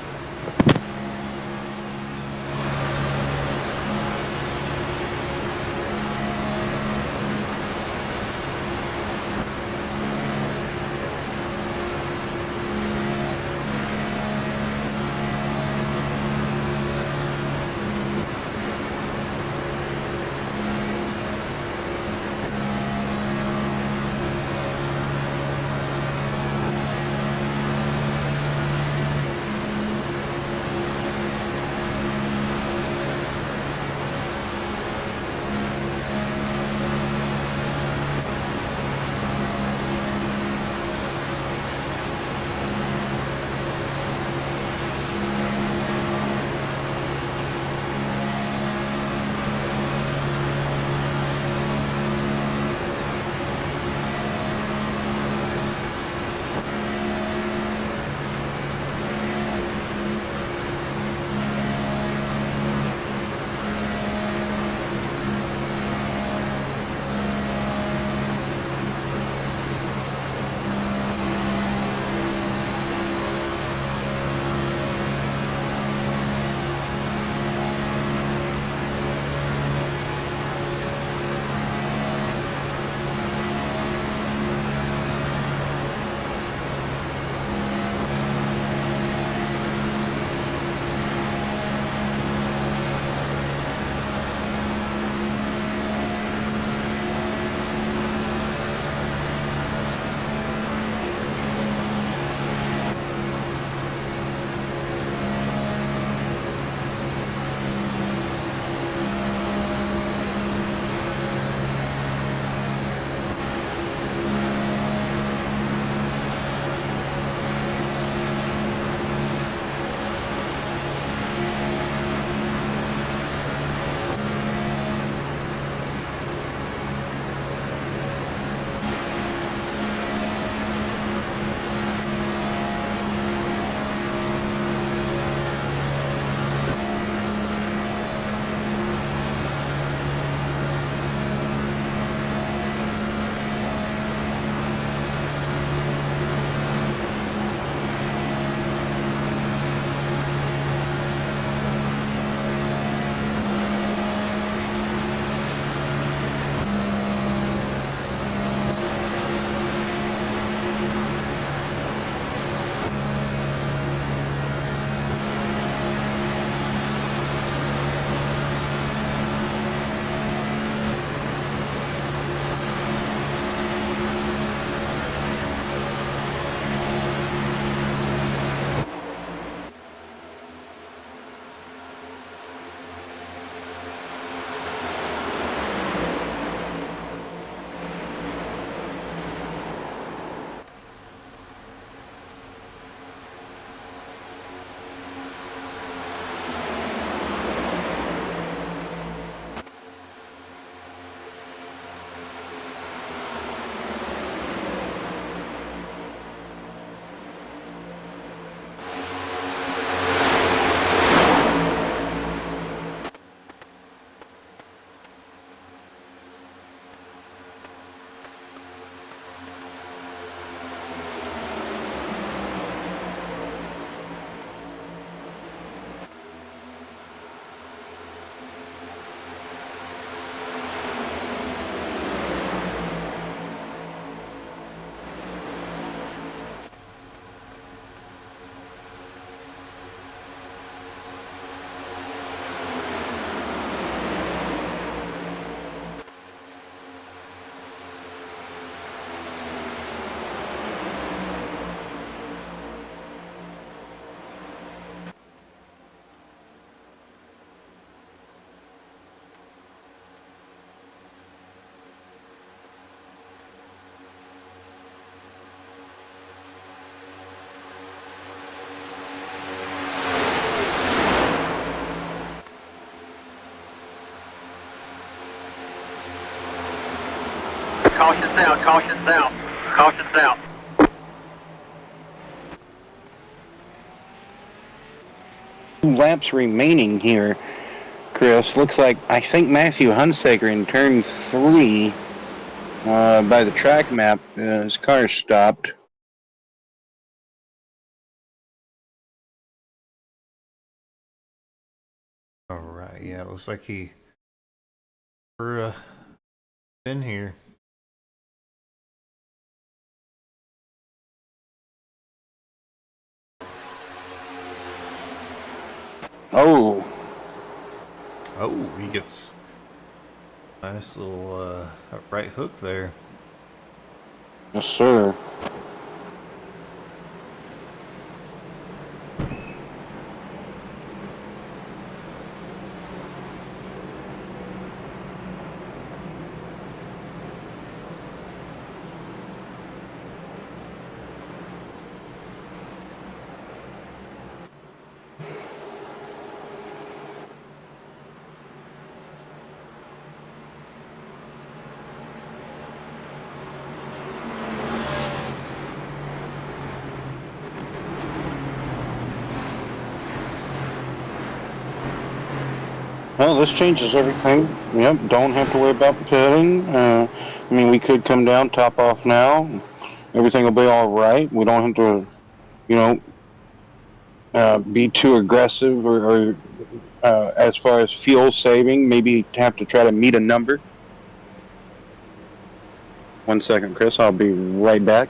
south, caution south, caution south. Laps remaining here, Chris. Looks like I think Matthew Hunsaker in turn 3 by the track map. His car stopped. All right, yeah, it looks like he been here. Oh, Oh, he gets nice little right hook there. yes, sir. Well, this changes everything. Yep, don't have to worry about pitting. I mean, we could come down, top off now. Everything will be all right. We don't have to, you know, be too aggressive or as far as fuel saving. Maybe have to try to meet a number. 1 second, Chris. I'll be right back.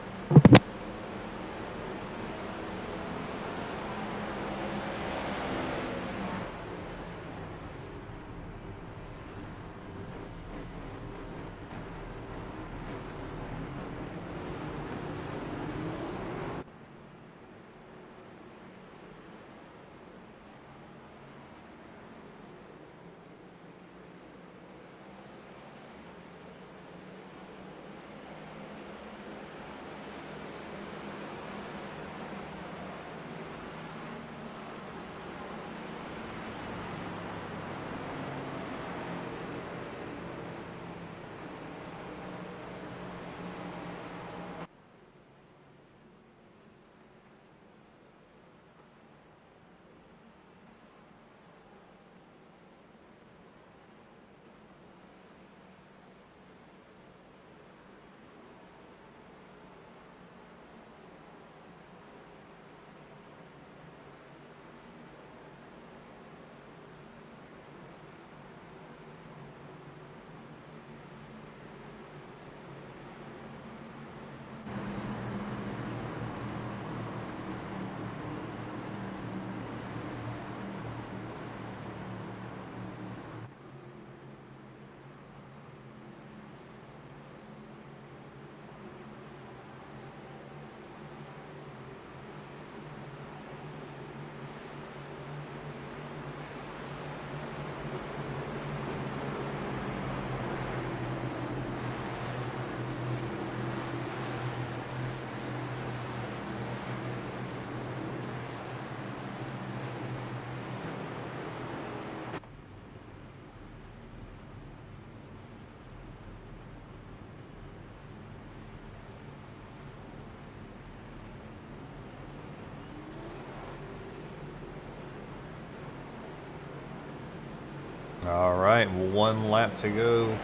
All right, 1 lap to go.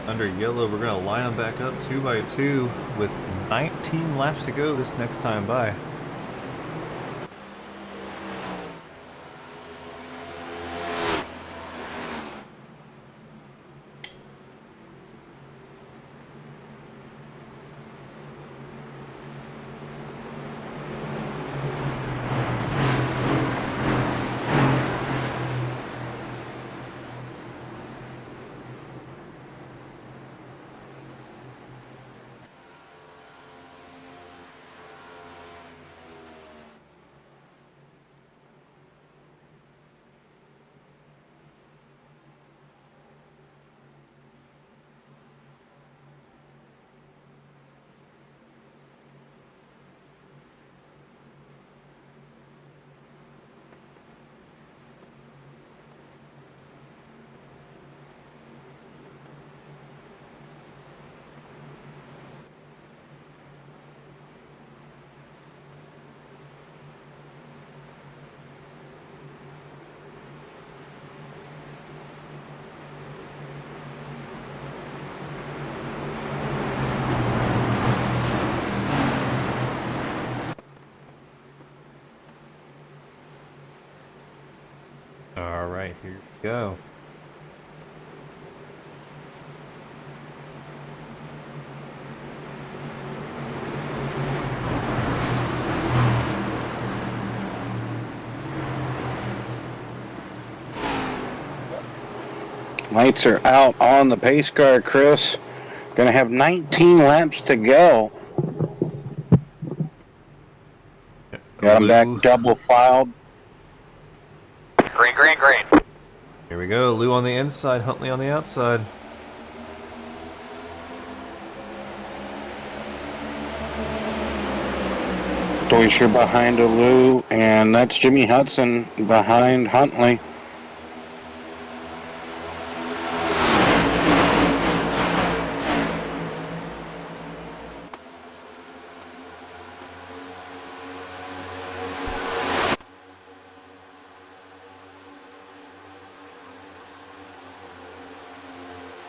Under yellow, we're gonna line them back up 2 by 2 with 19 laps to go this next time by. All right, here we go. Lights are out on the pace car, Chris. Gonna have 19 laps to go. Got him back Lou. double filed. Green, green, green. Here we go. Lou on the inside, Huntley on the outside. Deutscher behind Lou, and that's Jimmy Hudson behind Huntley.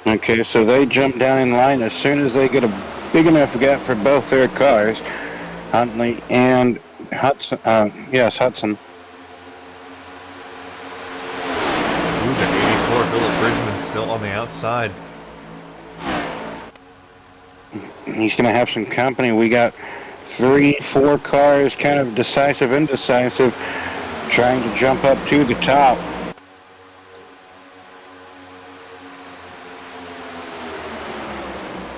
Okay, so they jump down in line as soon as they get a big enough gap for both their cars. Huntley and Hudson. Yes, Hudson. Ooh, the 84 Philip Bridgman still on the outside. He's going to have some company. We got 3-4 cars, kind of decisive, indecisive, trying to jump up to the top.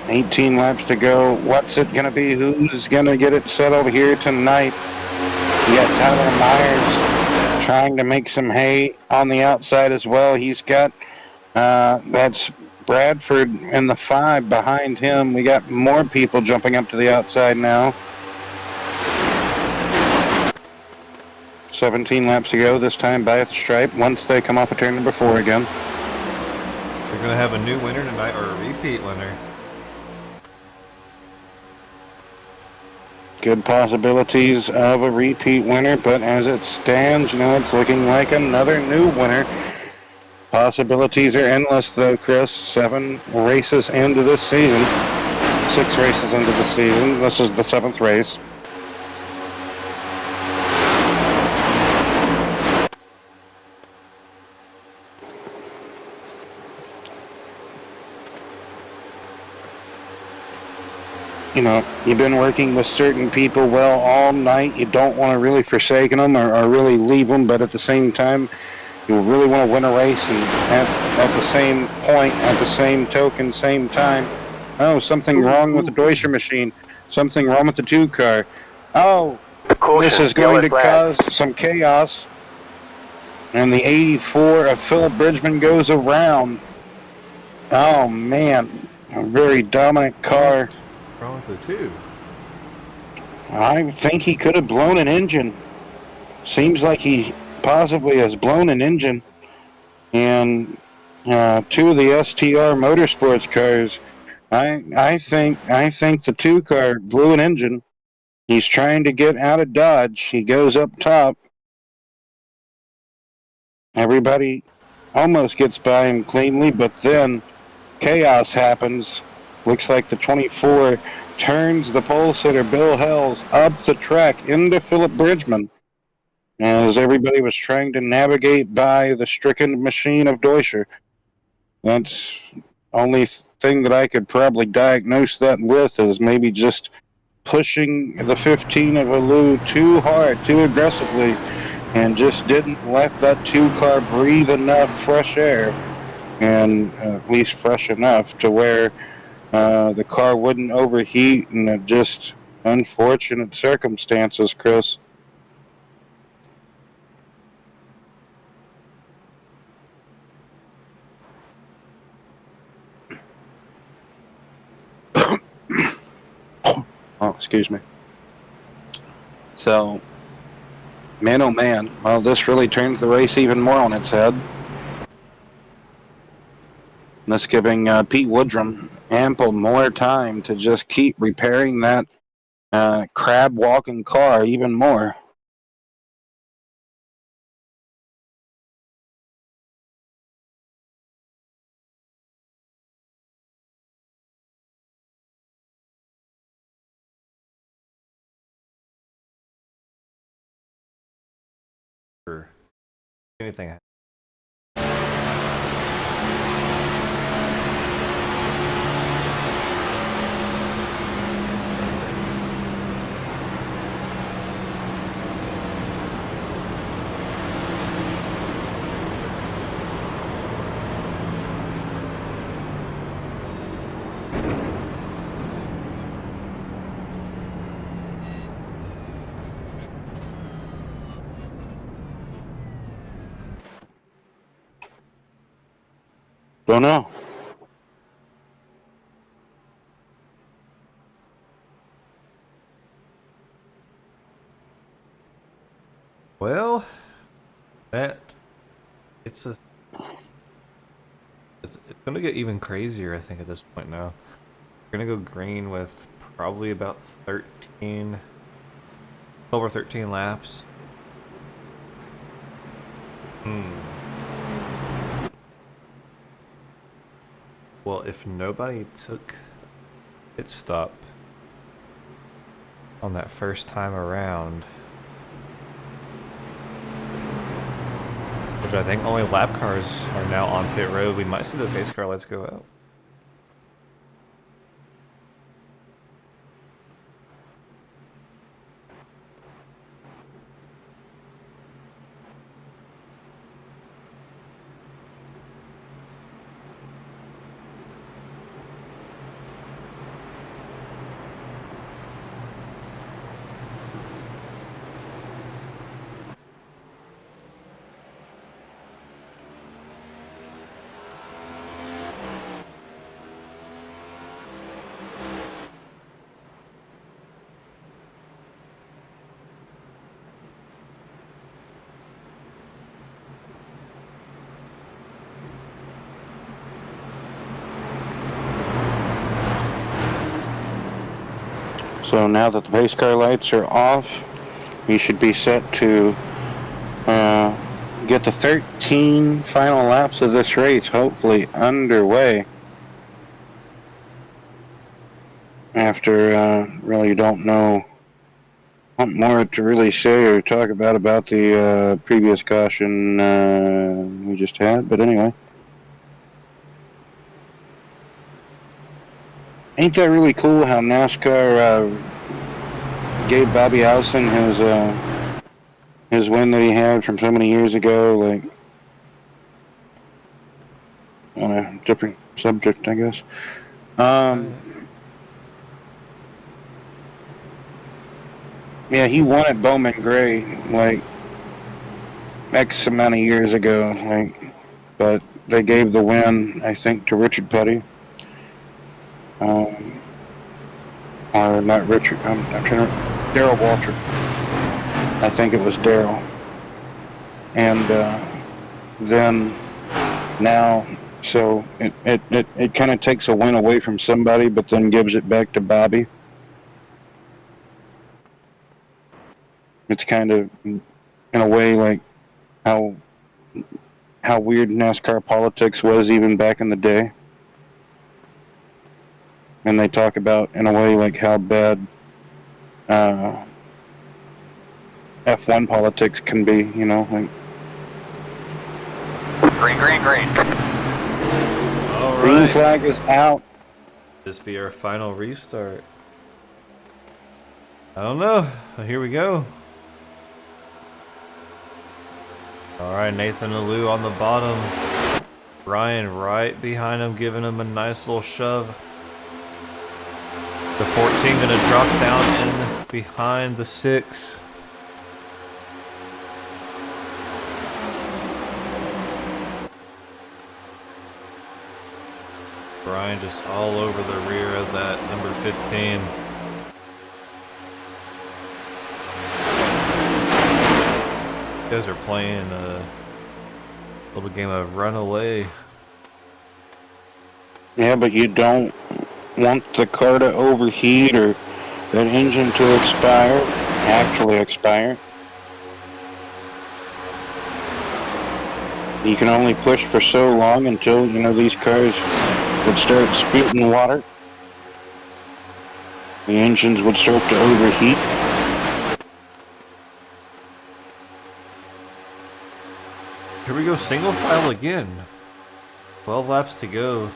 $18 laps to go. What's it going to be? Who's going to get it settled here tonight? We got Tyler Myers trying to make some hay on the outside as well. He's got, that's Bradford in the 5 behind him. We got more people jumping up to the outside now. 17 laps to go, this time by the stripe, once they come off of turn number 4 again. We're going to have a new winner tonight, or a repeat winner. Good possibilities of a repeat winner, but as it stands, it's looking like another new winner. Possibilities are endless, though, Chris. 7 races into this season. 6 races into the season. This is the 7th race. You've been working with certain people well all night. You don't want to really forsake them or really leave them, but at the same time, you really want to win a race, and at the same point, at the same token, same time. Oh, something wrong with the Deutscher machine. Something wrong with the 2 car. Oh, this is going to cause some chaos. And the 84 of Philip Bridgman goes around. Oh, man. A very dominant car. What's wrong with the 2? I think he could have blown an engine. Seems like he possibly has blown an engine. And 2 of the STR Motorsports cars, I think the 2 car blew an engine. He's trying to get out of Dodge. He goes up top. Everybody almost gets by him cleanly, but then chaos happens. Looks like the 24 turns the pole sitter Bill Hells up the track into Philip Bridgman as everybody was trying to navigate by the stricken machine of Deutscher. That's only thing that I could probably diagnose that with is maybe just pushing the 15 of Lou too hard, too aggressively, and just didn't let that 2 car breathe enough fresh air, and at least fresh enough to where the car wouldn't overheat, and just unfortunate circumstances, Chris. Oh, excuse me. So, man, oh man, well, this really turns the race even more on its head. This giving Pete Woodrum ample more time to just keep repairing that crab walking car even more. Or anything. Don't know. Well, it's gonna get even crazier, I think, at this point now. We're gonna go green with probably about 12 or 13 laps. Well, if nobody took pit stop on that first time around, which I think only lap cars are now on pit road, we might see the pace car lights go out. So now that the pace car lights are off, we should be set to get the 13 final laps of this race hopefully underway. After really don't know what more to really say or talk about the previous caution we just had, but anyway. Ain't that really cool how NASCAR gave Bobby Allison his win that he had from so many years ago, like on a different subject, I guess. Yeah, he won at Bowman Gray like X amount of years ago, like, but they gave the win, I think, to Richard Petty. Not Richard. I'm trying to. Darrell Waltrip. I think it was Darrell. And then now, so it kind of takes a win away from somebody, but then gives it back to Bobby. It's kind of, in a way, like how weird NASCAR politics was even back in the day. And they talk about, in a way, like how bad F1 politics can be, you know, like. Green, green, green. All right. Green flag is out. This be our final restart. I don't know, but here we go. All right, Nathan Alou on the bottom. Ryan right behind him, giving him a nice little shove. The 14 gonna drop down in behind the 6. Brian just all over the rear of that number 15. You guys are playing a little game of runaway. Yeah, but you don't want the car to overheat or that engine to actually expire. You can only push for so long until, you know, these cars would start spitting water. The engines would start to overheat. Here we go, single file again. 12 laps to go.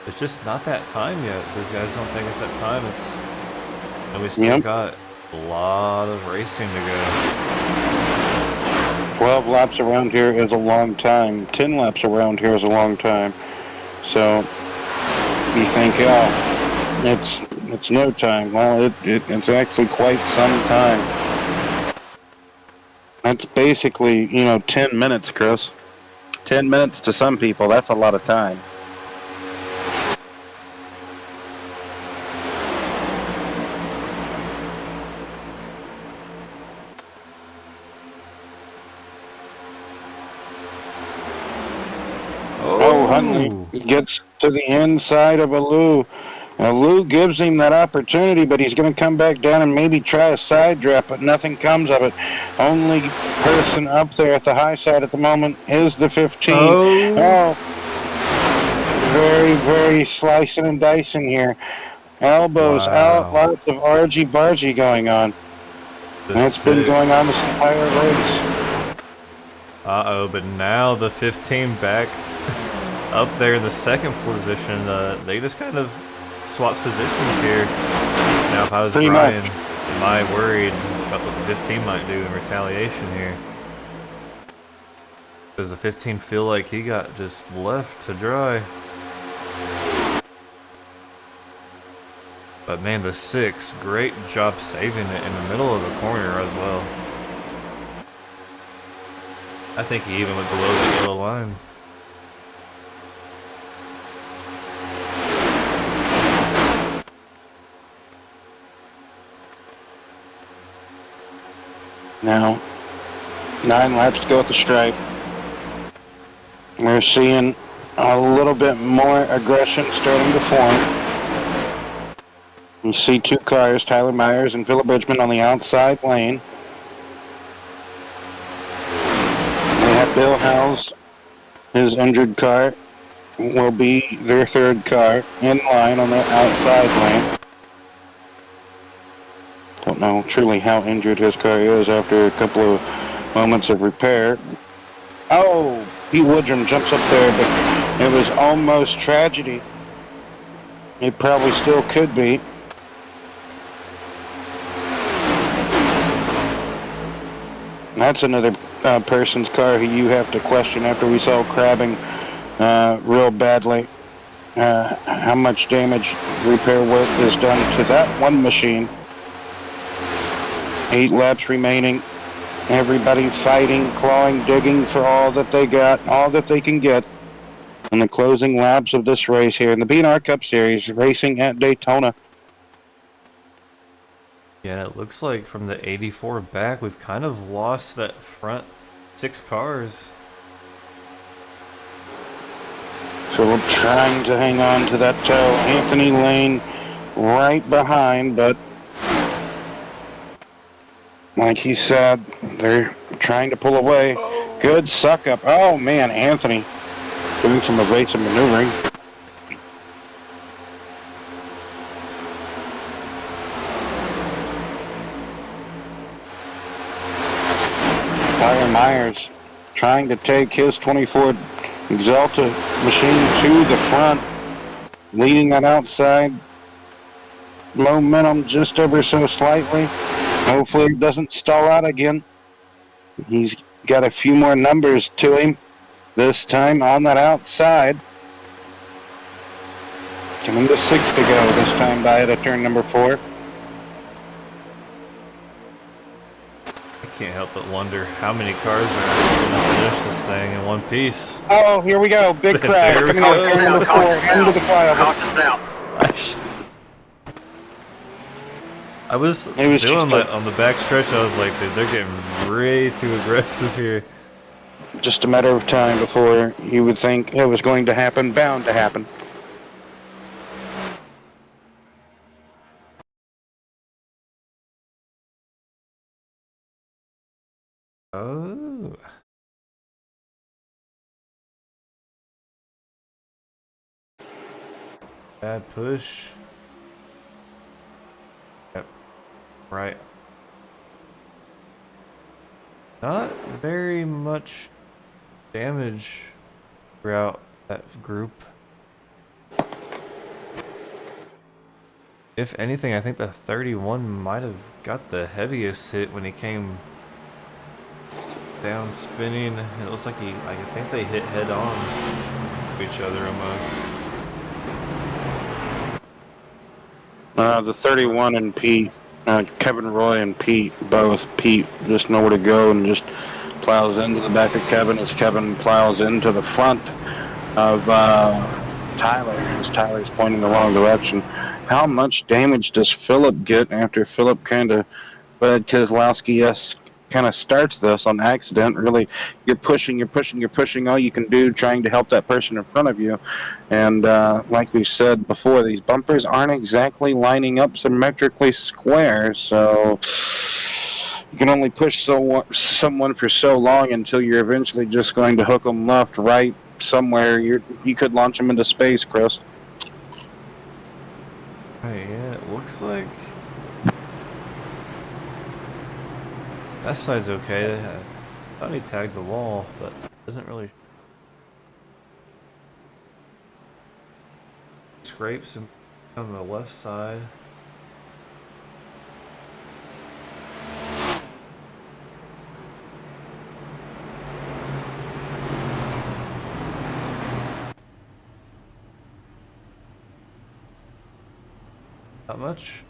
It's just not that time yet. Those guys don't think it's that time. And we still got a lot of racing to go. 12 laps around here is a long time. 10 laps around here is a long time. So you think, oh, it's no time. Well, it's actually quite some time. That's basically, you know, 10 minutes, Chris. 10 minutes to some people, that's a lot of time. Huntley gets to the inside of Alou. Alou gives him that opportunity, but he's going to come back down and maybe try a side draft, but nothing comes of it. Only person up there at the high side at the moment is the 15. Oh, very, very slicing and dicing here. Elbows out, lots of argy-bargy going on. That's been going on this entire race. Uh-oh, but now the 15 back up there in the second position. They just kind of swapped positions here. Now, if I was Brian, am I worried about what the 15 might do in retaliation here? Does the 15 feel like he got just left to dry? But man, the 6, great job saving it in the middle of the corner as well. I think he even went below the yellow line. Now, 9 laps to go at the stripe. We're seeing a little bit more aggression starting to form. You see 2 cars, Tyler Myers and Philip Bridgman on the outside lane. They have Bill Howes, his injured car, will be their 3rd car in line on that outside lane. Don't know truly how injured his car is after a couple of moments of repair. Oh, Pete Woodrum jumps up there, but it was almost tragedy. It probably still could be. That's another person's car who you have to question after we saw crabbing real badly. How much damage repair work is done to that one machine. 8 laps remaining. Everybody fighting, clawing, digging for all that they got, all that they can get in the closing laps of this race here in the BNR Cup Series, racing at Daytona. Yeah, it looks like from the 84 back, we've kind of lost that front 6 cars. So we're trying to hang on to that toe. Anthony Lane right behind, but like he said, they're trying to pull away. Good suck up. Oh man, Anthony doing some evasive maneuvering. Tyler Myers trying to take his 24 Exalta machine to the front, leading that outside momentum just ever so slightly. Hopefully it doesn't stall out again. He's got a few more numbers to him this time on that outside. Coming to 6 to go this time by at turn number 4. I can't help but wonder how many cars are actually going to finish this thing in one piece. Oh, here we go. Big crash. Coming out of turn number 4 into the flyover. I was feeling like on the back stretch, I was like, dude, they're getting way too aggressive here. Just a matter of time before you would think it was going to happen, bound to happen. Oh. Bad push. Yep. Right. Not very much damage throughout that group. If anything, I think the 31 might have got the heaviest hit when he came down spinning. It looks like I think they hit head on to each other almost. The 31 and Pete, Kevin Roy and Pete, both. Pete just nowhere to go and just plows into the back of Kevin as Kevin plows into the front of Tyler as Tyler's pointing the wrong direction. How much damage does Philip get after Philip kind of Bud Keselowski-esque kind of starts this on accident. Really, you're pushing all you can do, trying to help that person in front of you. And like we said before, these bumpers aren't exactly lining up symmetrically square, so you can only push someone for so long until you're eventually just going to hook them left, right, somewhere. You could launch them into space, Chris. Hey, yeah, it looks like that side's okay. I thought he tagged the wall, but doesn't really scrapes him on the left side. Not much.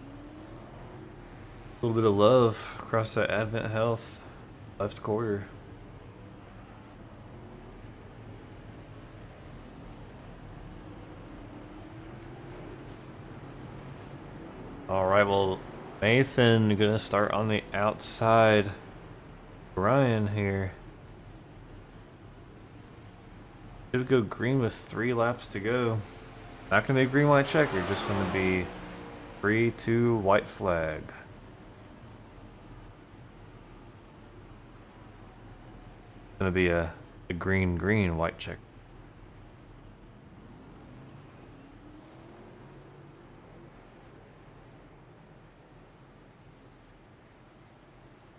A little bit of love across that Advent Health left quarter. Alright, well, Nathan gonna start on the outside. Ryan here. Should go green with 3 laps to go. Not gonna be a green white checker, just gonna be 3-2 white flag. Gonna be a green white check.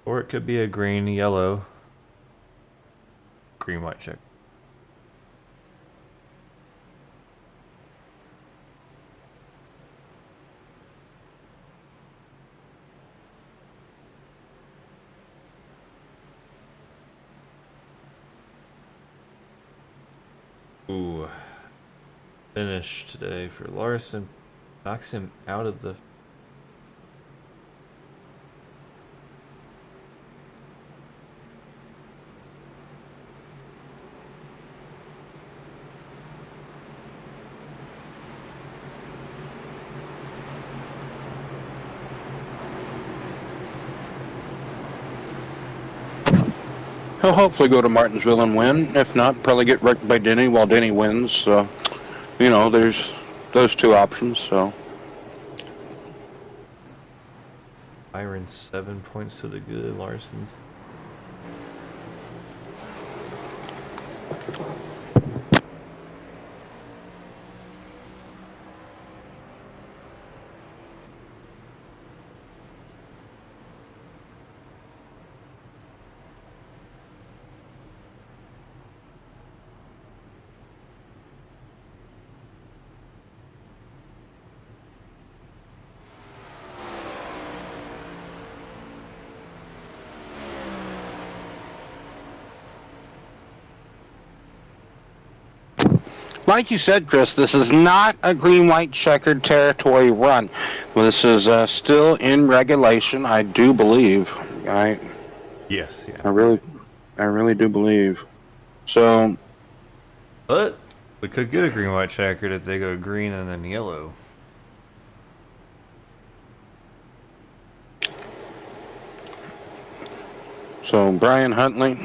Or it could be a green yellow green white check. Ooh, finish today for Larson. Knocks him out of the. He'll hopefully go to Martinsville and win. If not, probably get wrecked by Denny while Denny wins. So, you know, there's those 2 options. So, Byron 7 points to the good. Larson's. like you said, Chris, this is not a green-white checkered territory run. This is still in regulation, I do believe. Yes, yeah. I really do believe. So, But we could get a green white checkered if they go green and then yellow. So Brian Huntley,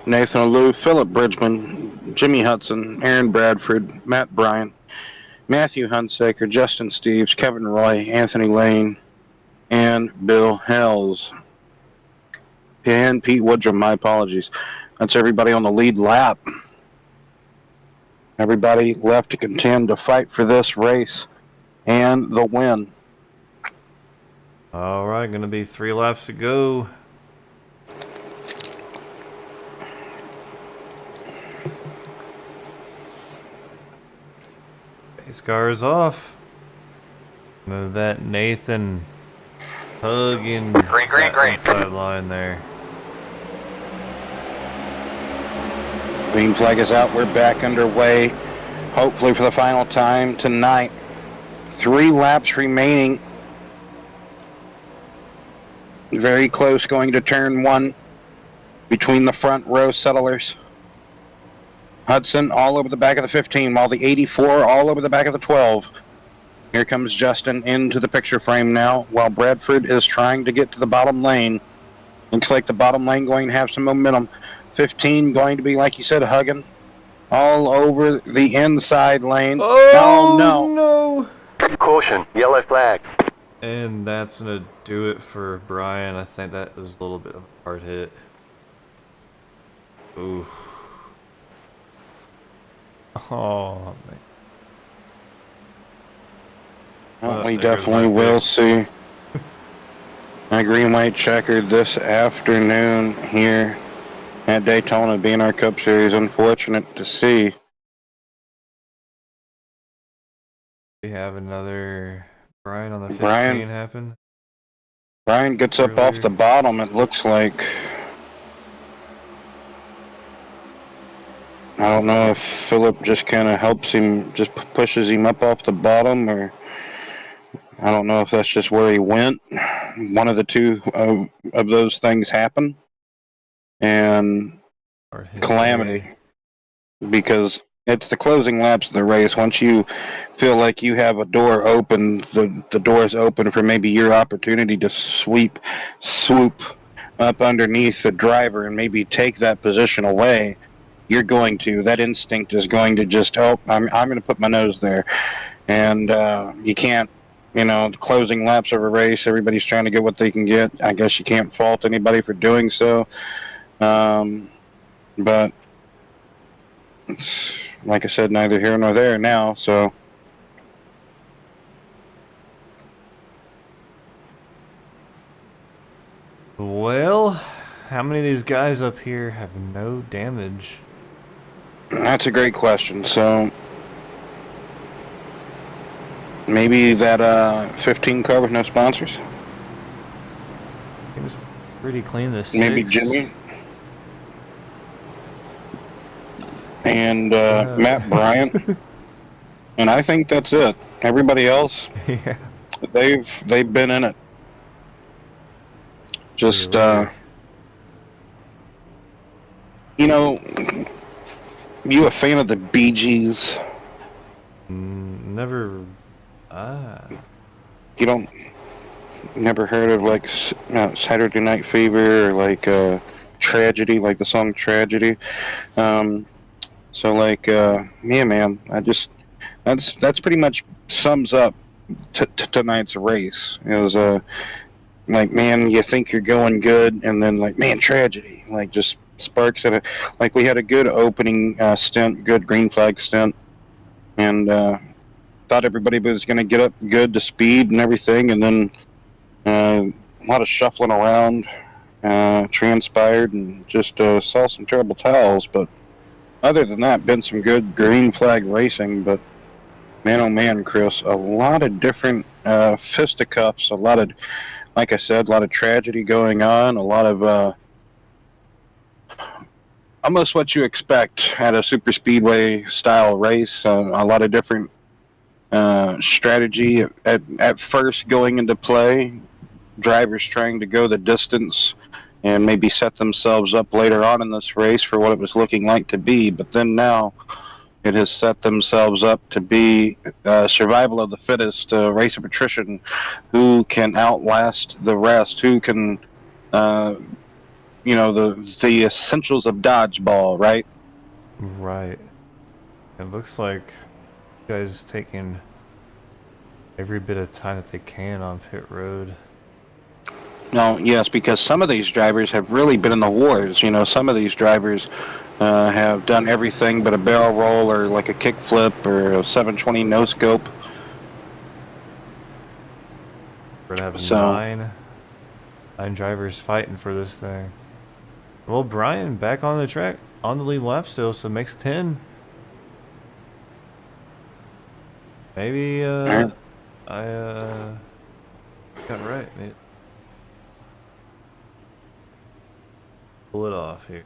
Nathan Alou, Philip Bridgman, Jimmy Hudson, Aaron Bradford, Matt Bryant, Matthew Hunsaker, Justin Steves, Kevin Roy, Anthony Lane, and Bill Hells. And Pete Woodrum, my apologies. That's everybody on the lead lap. Everybody left to contend to fight for this race and the win. All right, gonna be 3 laps to go. Pace car is off. That Nathan hugging Green. inside line there. Green flag is out. We're back underway. Hopefully for the final time tonight. 3 laps remaining. Very close going to turn 1 between the front row settlers. Hudson all over the back of the 15, while the 84 all over the back of the 12. Here comes Justin into the picture frame now, while Bradford is trying to get to the bottom lane. Looks like the bottom lane going to have some momentum. 15 going to be, like you said, hugging all over the inside lane. Oh no. no! Caution, yellow flag. And that's gonna do it for Brian. I think that was a little bit of a hard hit. Ooh. Oh man. Well, we definitely will see a green white checkered this afternoon here at Daytona BNR Cup Series. Unfortunate to see. We have another Brian on the 15 Brian- happen. Brian gets up off the bottom, it looks like. I don't know if Philip just kind of helps him, just pushes him up off the bottom, or I don't know if that's just where he went. One of the two of those things happen. And calamity. Because it's the closing laps of the race. Once you feel like you have a door open, the door is open for maybe your opportunity to swoop up underneath the driver and maybe take that position away. You're going to. That instinct is going to just, I'm going to put my nose there. And you can't, closing laps of a race, everybody's trying to get what they can get. I guess you can't fault anybody for doing so. But it's, like I said, neither here nor there now, so. Well, how many of these guys up here have no damage? That's a great question. So maybe that 15 car with no sponsors? It was pretty clean this Maybe 6. Jimmy? And Matt Bryant? And I think that's it. Everybody else, Yeah. they've been in it. Just you a fan of the Bee Gees? Never. You don't never heard of like Saturday Night Fever or like Tragedy, like the song Tragedy? So like yeah, man, that's pretty much sums up tonight's race. It was like, man, you think you're going good, and then like, man, tragedy, like just sparks at it. Like we had a good opening stint, good green flag stint, and thought everybody was going to get up good to speed and everything, and then a lot of shuffling around transpired, and just saw some terrible towels. But other than that, been some good green flag racing. But man, oh man, Chris, a lot of different fisticuffs, a lot of, like I said, a lot of tragedy going on, a lot of almost what you expect at a super speedway style race. A lot of different strategy at first going into play. Drivers trying to go the distance and maybe set themselves up later on in this race for what it was looking like to be. But then now it has set themselves up to be survival of the fittest, race of attrition, who can outlast the rest, who can, the essentials of dodgeball, right? Right. It looks like you guys taking every bit of time that they can on pit road. No, yes, because some of these drivers have really been in the wars. Some of these drivers have done everything but a barrel roll or like a kick flip or a 720 no scope. We're gonna have nine drivers fighting for this thing. Well, Brian back on the track, on the lead lap still, so makes 10. Maybe I got right, mate. Pull it off here.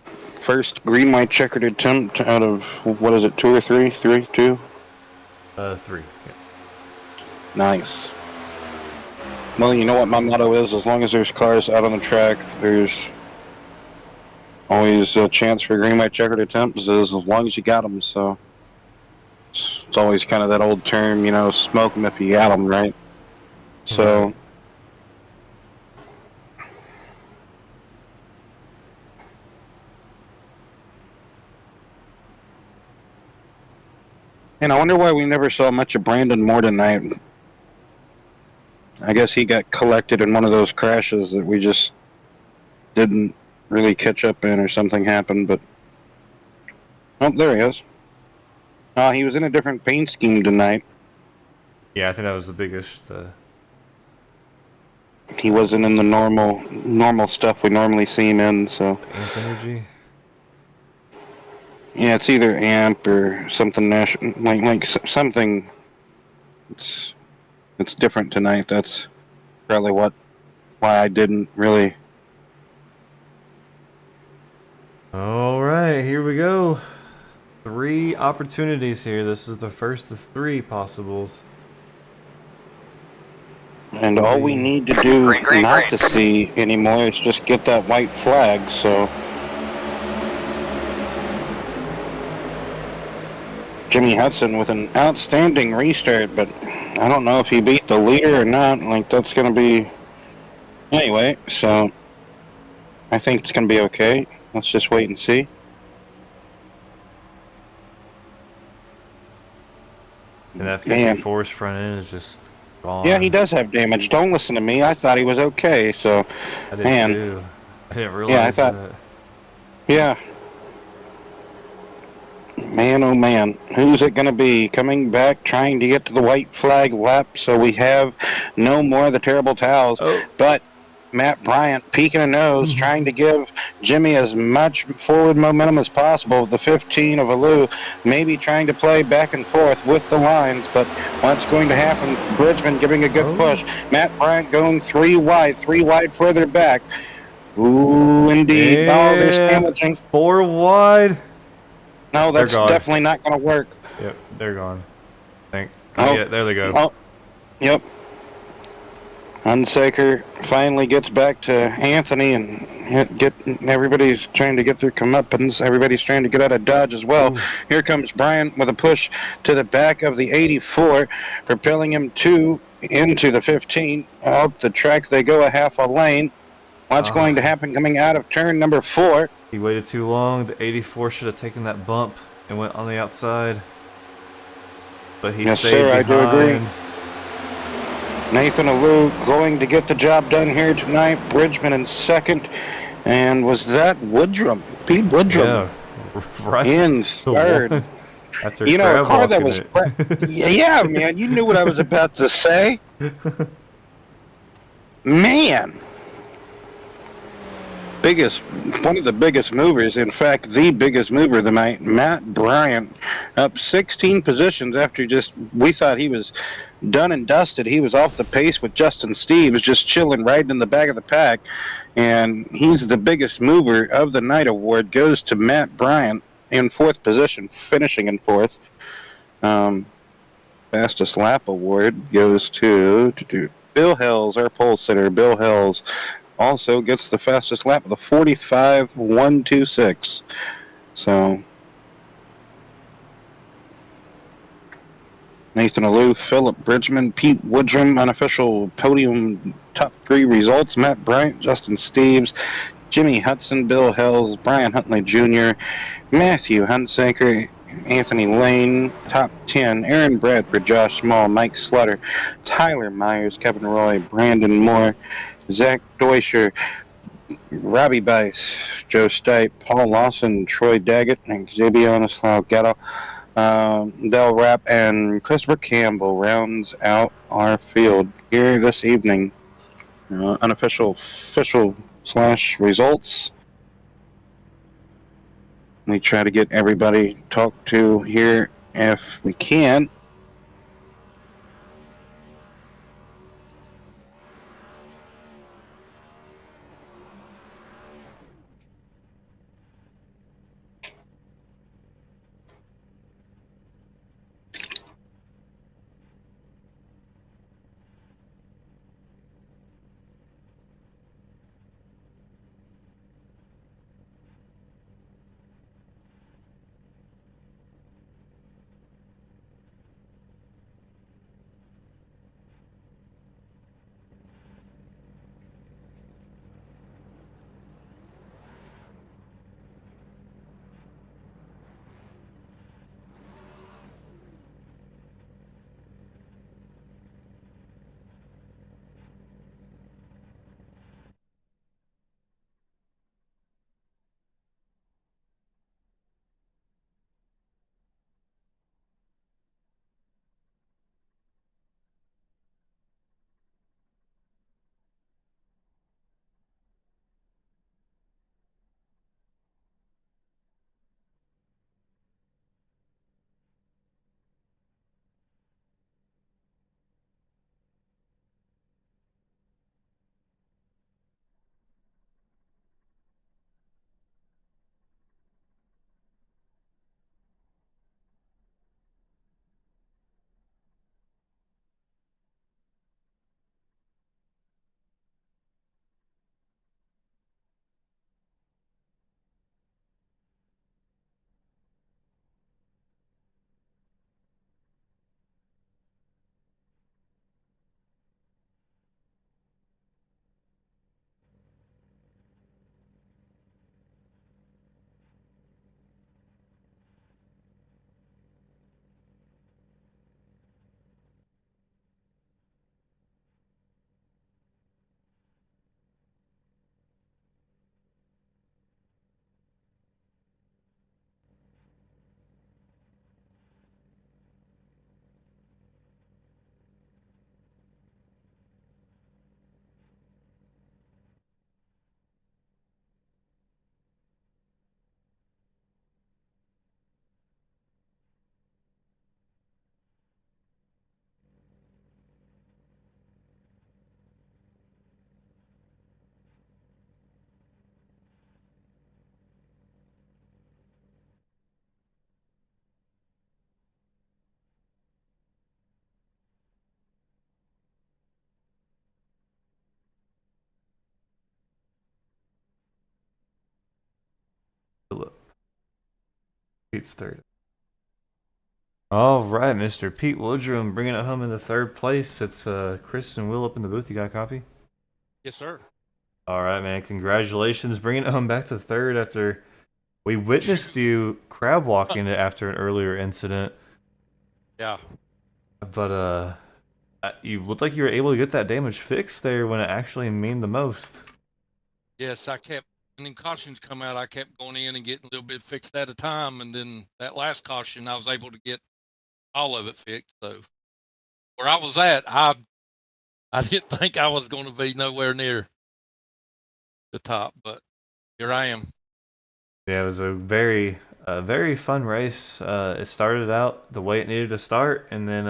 First green white checkered attempt out of, what is it, 2 or 3? 3, 2? 3. Yeah. Nice. Well, you know what my motto is? As long as there's cars out on the track, there's always a chance for green white checkered attempts, as long as you got them. So It's always kind of that old term, you know, smoke 'em if you got 'em, right? So, Right. and I wonder why we never saw much of Brandon Moore tonight. I guess he got collected in one of those crashes that we just didn't really catch up in, or something happened. But oh, there he is. He was in a different paint scheme tonight. Yeah, I think that was the biggest. He wasn't in the normal stuff we normally see him in. So Amp energy. yeah, it's either amp or something national, like something. It's different tonight. That's probably why I didn't really. All right, here we go. 3 opportunities here. This is the first of 3 possibles. And all we need to do Green, green, not green. to see anymore is just get that white flag. So Jimmy Hudson with an outstanding restart, but I don't know if he beat the leader or not. Like, that's going to be anyway. So I think it's going to be okay. Let's just wait and see. And that Man. 54's front end is just gone. Yeah, he does have damage. Don't listen to me. I thought he was okay. So, I did man. too. I didn't Yeah, I realize thought. that. Yeah. Man, oh man. Who's it going to be coming back trying to get to the white flag lap so we have no more of the terrible towels? Oh. But Matt Bryant peeking a nose, trying to give Jimmy as much forward momentum as possible. The 15 of Alou, maybe trying to play back and forth with the lines, but what's going to happen? Bridgman giving a good push. Matt Bryant going 3 wide further back. Ooh, indeed. Oh, they're And sandwiching. 4 wide. No, They're that's gone. definitely not going to work. Yep, they're gone. Not Oh. yet. There they go. Oh, yep. Unsaker finally gets back to Anthony, and everybody's trying to get their comeuppance. Everybody's trying to get out of Dodge as well. Ooh. Here comes Brian with a push to the back of the 84, propelling him into the 15. Out the track they go, a half a lane. What's going to happen coming out of turn number 4? He waited too long. The 84 should have taken that bump and went on the outside. But he Yes, stayed sir, I behind. do agree. Nathan Alou going to get the job done here tonight. Bridgman in second. And was that Woodrum? Pete Woodrum. Yeah, right. In third. After You know, a crab car that walking was. it. Yeah, man, you knew what I was about to say. Man. One of the biggest movers, in fact, the biggest mover of the night, Matt Bryant, up 16 positions after we thought he was done and dusted. He was off the pace with Justin Steves, just chilling right in the back of the pack. And he's the biggest mover of the night. Award goes to Matt Bryant in 4th position, finishing in 4th. Fastest lap award goes to Bill Hells, our pole sitter. Bill Hells also gets the fastest lap of the 45.126. So Nathan Alou, Philip Bridgman, Pete Woodrum, unofficial podium top 3 results. Matt Bryant, Justin Steves, Jimmy Hudson, Bill Hells, Brian Huntley Jr., Matthew Hunsaker, Anthony Lane, top 10, Aaron Bradford, Josh Small, Mike Slutter, Tyler Myers, Kevin Roy, Brandon Moore, Zach Deutscher, Robbie Bice, Joe Stipe, Paul Lawson, Troy Daggett, and Xavier Gatto. Del Rapp and Christopher Campbell rounds out our field here this evening. Unofficial, official / results. We try to get everybody talked to here if we can. Pete's third. All right, Mr. Pete Woodrum bringing it home in the third place. It's Chris and Will up in the booth. You got a copy? Yes, sir. All right, man. Congratulations, bringing it home back to third after we witnessed you crab walking it after an earlier incident. Yeah. But you looked like you were able to get that damage fixed there when it actually meant the most. Yes, I kept, when them cautions come out, I kept going in and getting a little bit fixed at a time. And then that last caution, I was able to get all of it fixed. So where I was at, I didn't think I was going to be nowhere near the top, but here I am. Yeah, it was a very fun race. It started out the way it needed to start, and then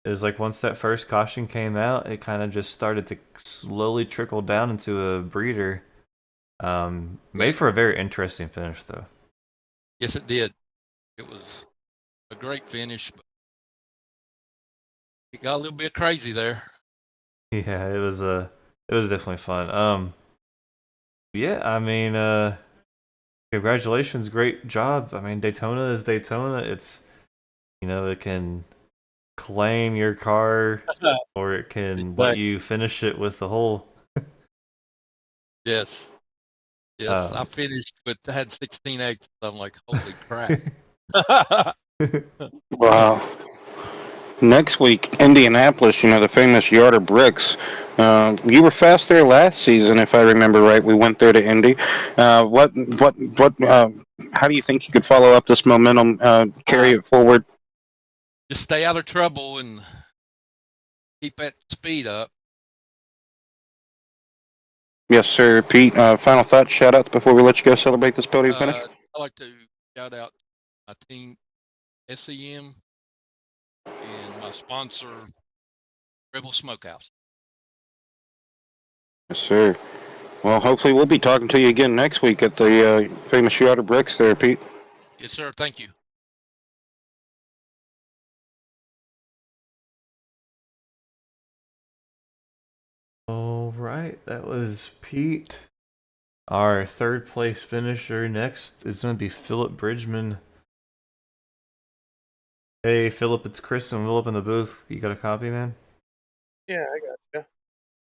it was like once that first caution came out, it kind of just started to slowly trickle down into a breeder. Made for a very interesting finish, though. Yes, it did. It was a great finish, but it got a little bit crazy there. Yeah, it was definitely fun. Yeah, I mean, congratulations, great job. I mean, Daytona is Daytona. It's it can claim your car, or it can let you finish it with the hole. Yes. Yes, I finished with, had 16 exits. I'm like, holy crap. Wow. Next week, Indianapolis, the famous Yard of Bricks. You were fast there last season, if I remember right. We went there to Indy. How do you think you could follow up this momentum, carry it forward? Just stay out of trouble and keep that speed up. Yes, sir. Pete, final thoughts, shout outs before we let you go celebrate this podium finish? I'd like to shout out my team, SEM, and my sponsor, Rebel Smokehouse. Yes, sir. Well, hopefully we'll be talking to you again next week at the famous Yard of Bricks there, Pete. Yes, sir. Thank you. All right, that was Pete. Our third place finisher next is going to be Philip Bridgman. Hey, Philip, it's Chris and Will up in the booth. You got a copy, man? Yeah, I got you.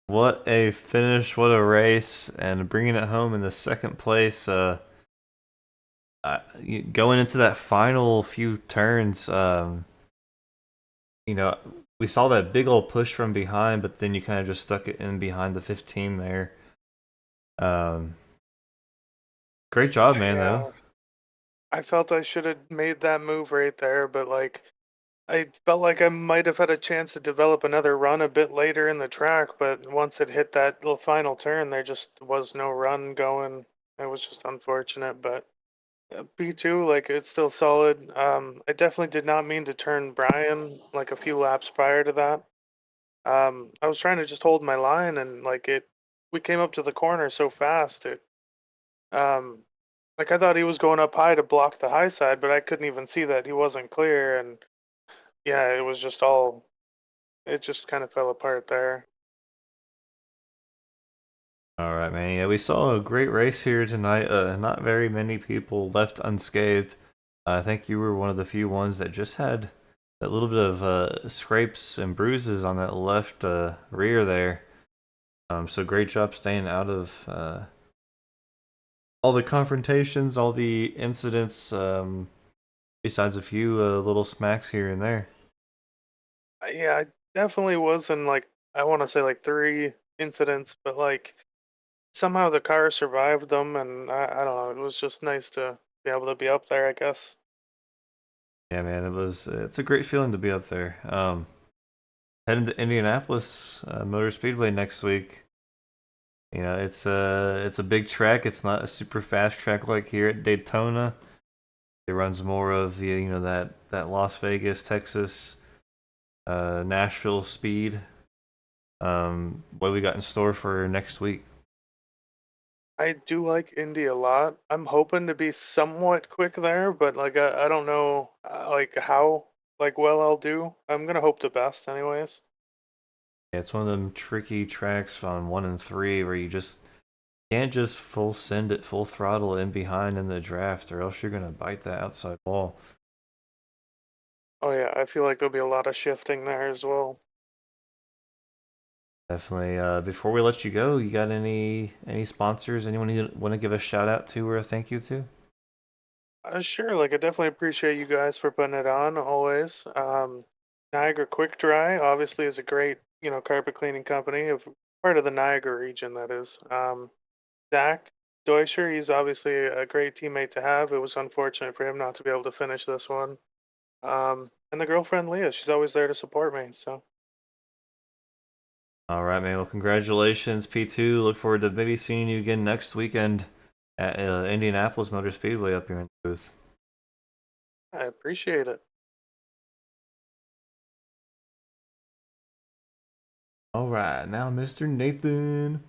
What a finish, what a race, and bringing it home in the second place. Going into that final few turns, we saw that big old push from behind, but then you kind of just stuck it in behind the 15 there. Great job, man, though. I felt I should have made that move right there, but I felt like I might have had a chance to develop another run a bit later in the track, but once it hit that little final turn, there just was no run going. It was just unfortunate, but B2, it's still solid. I definitely did not mean to turn Brian like a few laps prior to that. I was trying to just hold my line, and we came up to the corner so fast. Um, I thought he was going up high to block the high side, but I couldn't even see that he wasn't clear, and yeah, it just kind of fell apart there. All right, man. Yeah, we saw a great race here tonight. Not very many people left unscathed. I think you were one of the few ones that just had that little bit of scrapes and bruises on that left rear there. So great job staying out of all the confrontations, all the incidents, besides a few little smacks here and there. Yeah, I definitely was in I want to say 3 incidents, but somehow the car survived them, and I don't know. It was just nice to be able to be up there, I guess. Yeah, man, it's a great feeling to be up there. Heading to Indianapolis Motor Speedway next week. It's a big track. It's not a super fast track like here at Daytona. It runs more of that Las Vegas, Texas, Nashville speed. What we got in store for next week? I do like Indy a lot. I'm hoping to be somewhat quick there, but I don't know how well I'll do. I'm gonna hope the best, anyways. Yeah, it's one of them tricky tracks on 1 and 3 where you just can't just full send it, full throttle in behind in the draft, or else you're gonna bite that outside wall. Oh yeah, I feel like there'll be a lot of shifting there as well. Definitely. Before we let you go, you got any sponsors? Anyone you want to give a shout out to or a thank you to? Sure, like I definitely appreciate you guys for putting it on always. Niagara Quick Dry obviously is a great, carpet cleaning company of part of the Niagara region, that is. Zach Deutscher, he's obviously a great teammate to have. It was unfortunate for him not to be able to finish this one. And the girlfriend Leah, she's always there to support me. So All right, man. Well, congratulations, P2. Look forward to maybe seeing you again next weekend at Indianapolis Motor Speedway up here in the booth. I appreciate it. All right, now Mr. Nathan.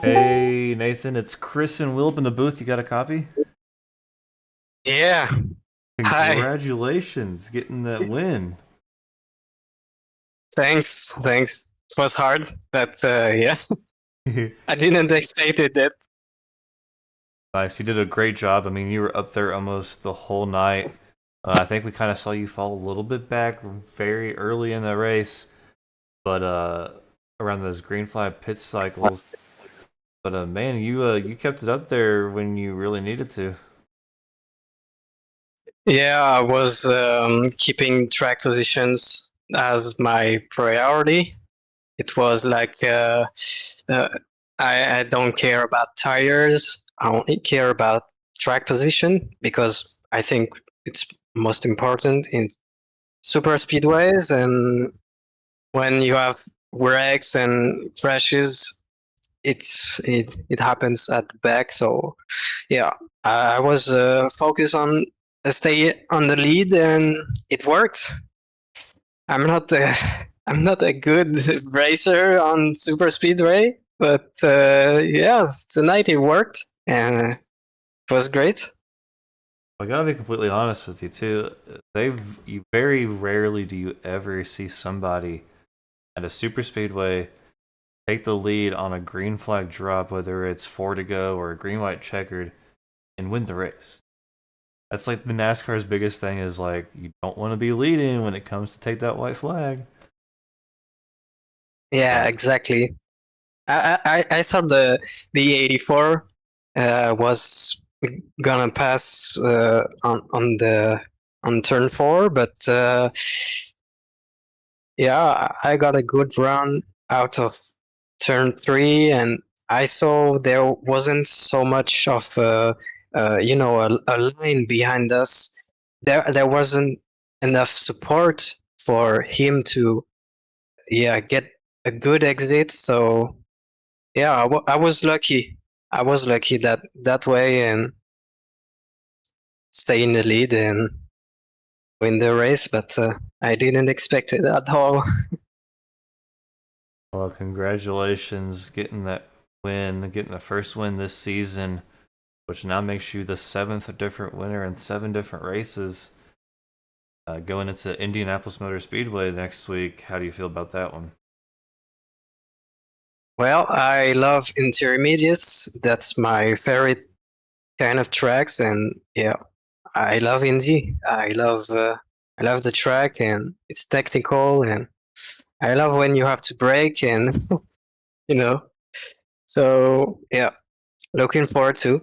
Hey, Nathan, it's Chris and Wilp in the booth. You got a copy? Yeah. Hi. Congratulations, getting that win. Thanks. It was hard, but yeah, I didn't expect it. Nice, you did a great job. I mean, you were up there almost the whole night. I think we kind of saw you fall a little bit back very early in the race, but around those green flag pit cycles. But man, you kept it up there when you really needed to. Yeah, I was keeping track positions as my priority. It was like I don't care about tires. I only care about track position because I think it's most important in super speedways. And when you have wrecks and crashes, it happens at the back. So yeah, I was focused on stay on the lead, and it worked. I'm not a good racer on super speedway, but yeah, tonight it worked, and it was great. I gotta be completely honest with you too. You very rarely do you ever see somebody at a super speedway take the lead on a green flag drop, whether it's 4 to go or a green white checkered, and win the race. That's like the NASCAR's biggest thing is like you don't want to be leading when it comes to take that white flag. Yeah, exactly. I thought the 84 was gonna pass on turn 4, but yeah, I got a good run out of turn 3, and I saw there wasn't so much of a line behind us. There wasn't enough support for him to get a good exit. So yeah, I was lucky. I was lucky that way and stay in the lead and win the race, but I didn't expect it at all. Well, congratulations getting that win, getting the first win this season, which now makes you the 7th different winner in 7 different races. Going into Indianapolis Motor Speedway next week, how do you feel about that one? Well, I love intermediates. That's my favorite kind of tracks, and yeah, I love Indy. I love the track, and it's technical, and I love when you have to brake, and you know. So yeah, looking forward to.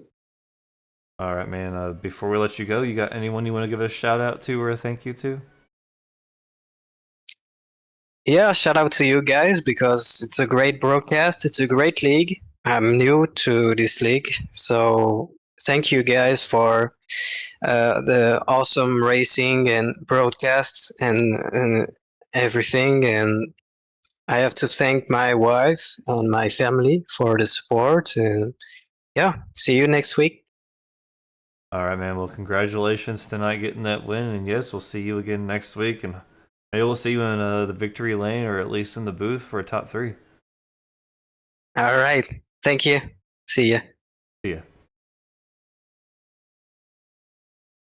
All right, man. Before we let you go, you got anyone you want to give a shout out to or a thank you to? Yeah, shout out to you guys because it's a great broadcast. It's a great league. I'm new to this league, so thank you guys for the awesome racing and broadcasts and everything. And I have to thank my wife and my family for the support. And yeah, see you next week. All right, man. Well, congratulations tonight getting that win, and yes, we'll see you again next week, and maybe we'll see you in the victory lane or at least in the booth for a top 3. All right. Thank you. See ya. See ya.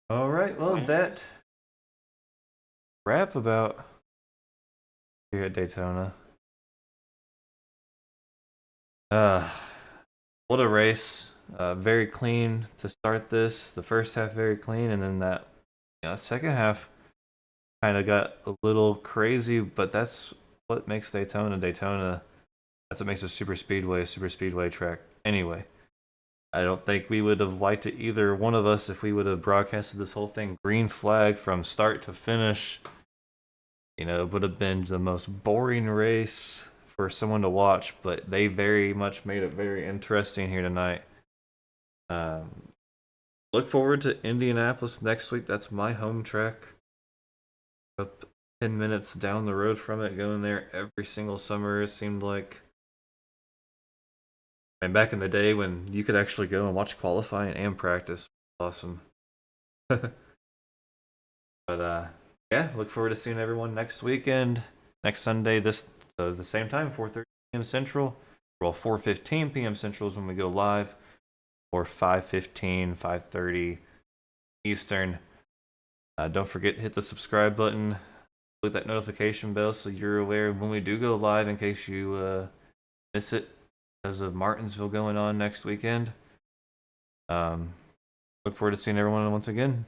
All right. Well, that wrap about here at Daytona. What a race. Very clean to start this. The first half very clean, and then that second half kind of got a little crazy, but that's what makes Daytona Daytona. That's what makes a super speedway track. Anyway, I don't think we would have liked it, either one of us, if we would have broadcasted this whole thing green flag from start to finish. It would have been the most boring race for someone to watch, but they very much made it very interesting here tonight. Look forward to Indianapolis next week. That's my home track. Up 10 minutes down the road from it, going there every single summer, it seemed like. And back in the day when you could actually go and watch qualifying and practice, awesome. But yeah, look forward to seeing everyone next weekend, next Sunday, the same time, 4:30 p.m. Central. Well, 4:15 p.m. Central is when we go live, or 5:15, 5:30 Eastern. Don't forget to hit the subscribe button, click that notification bell so you're aware when we do go live, in case you miss it because of Martinsville going on next weekend. Look forward to seeing everyone once again.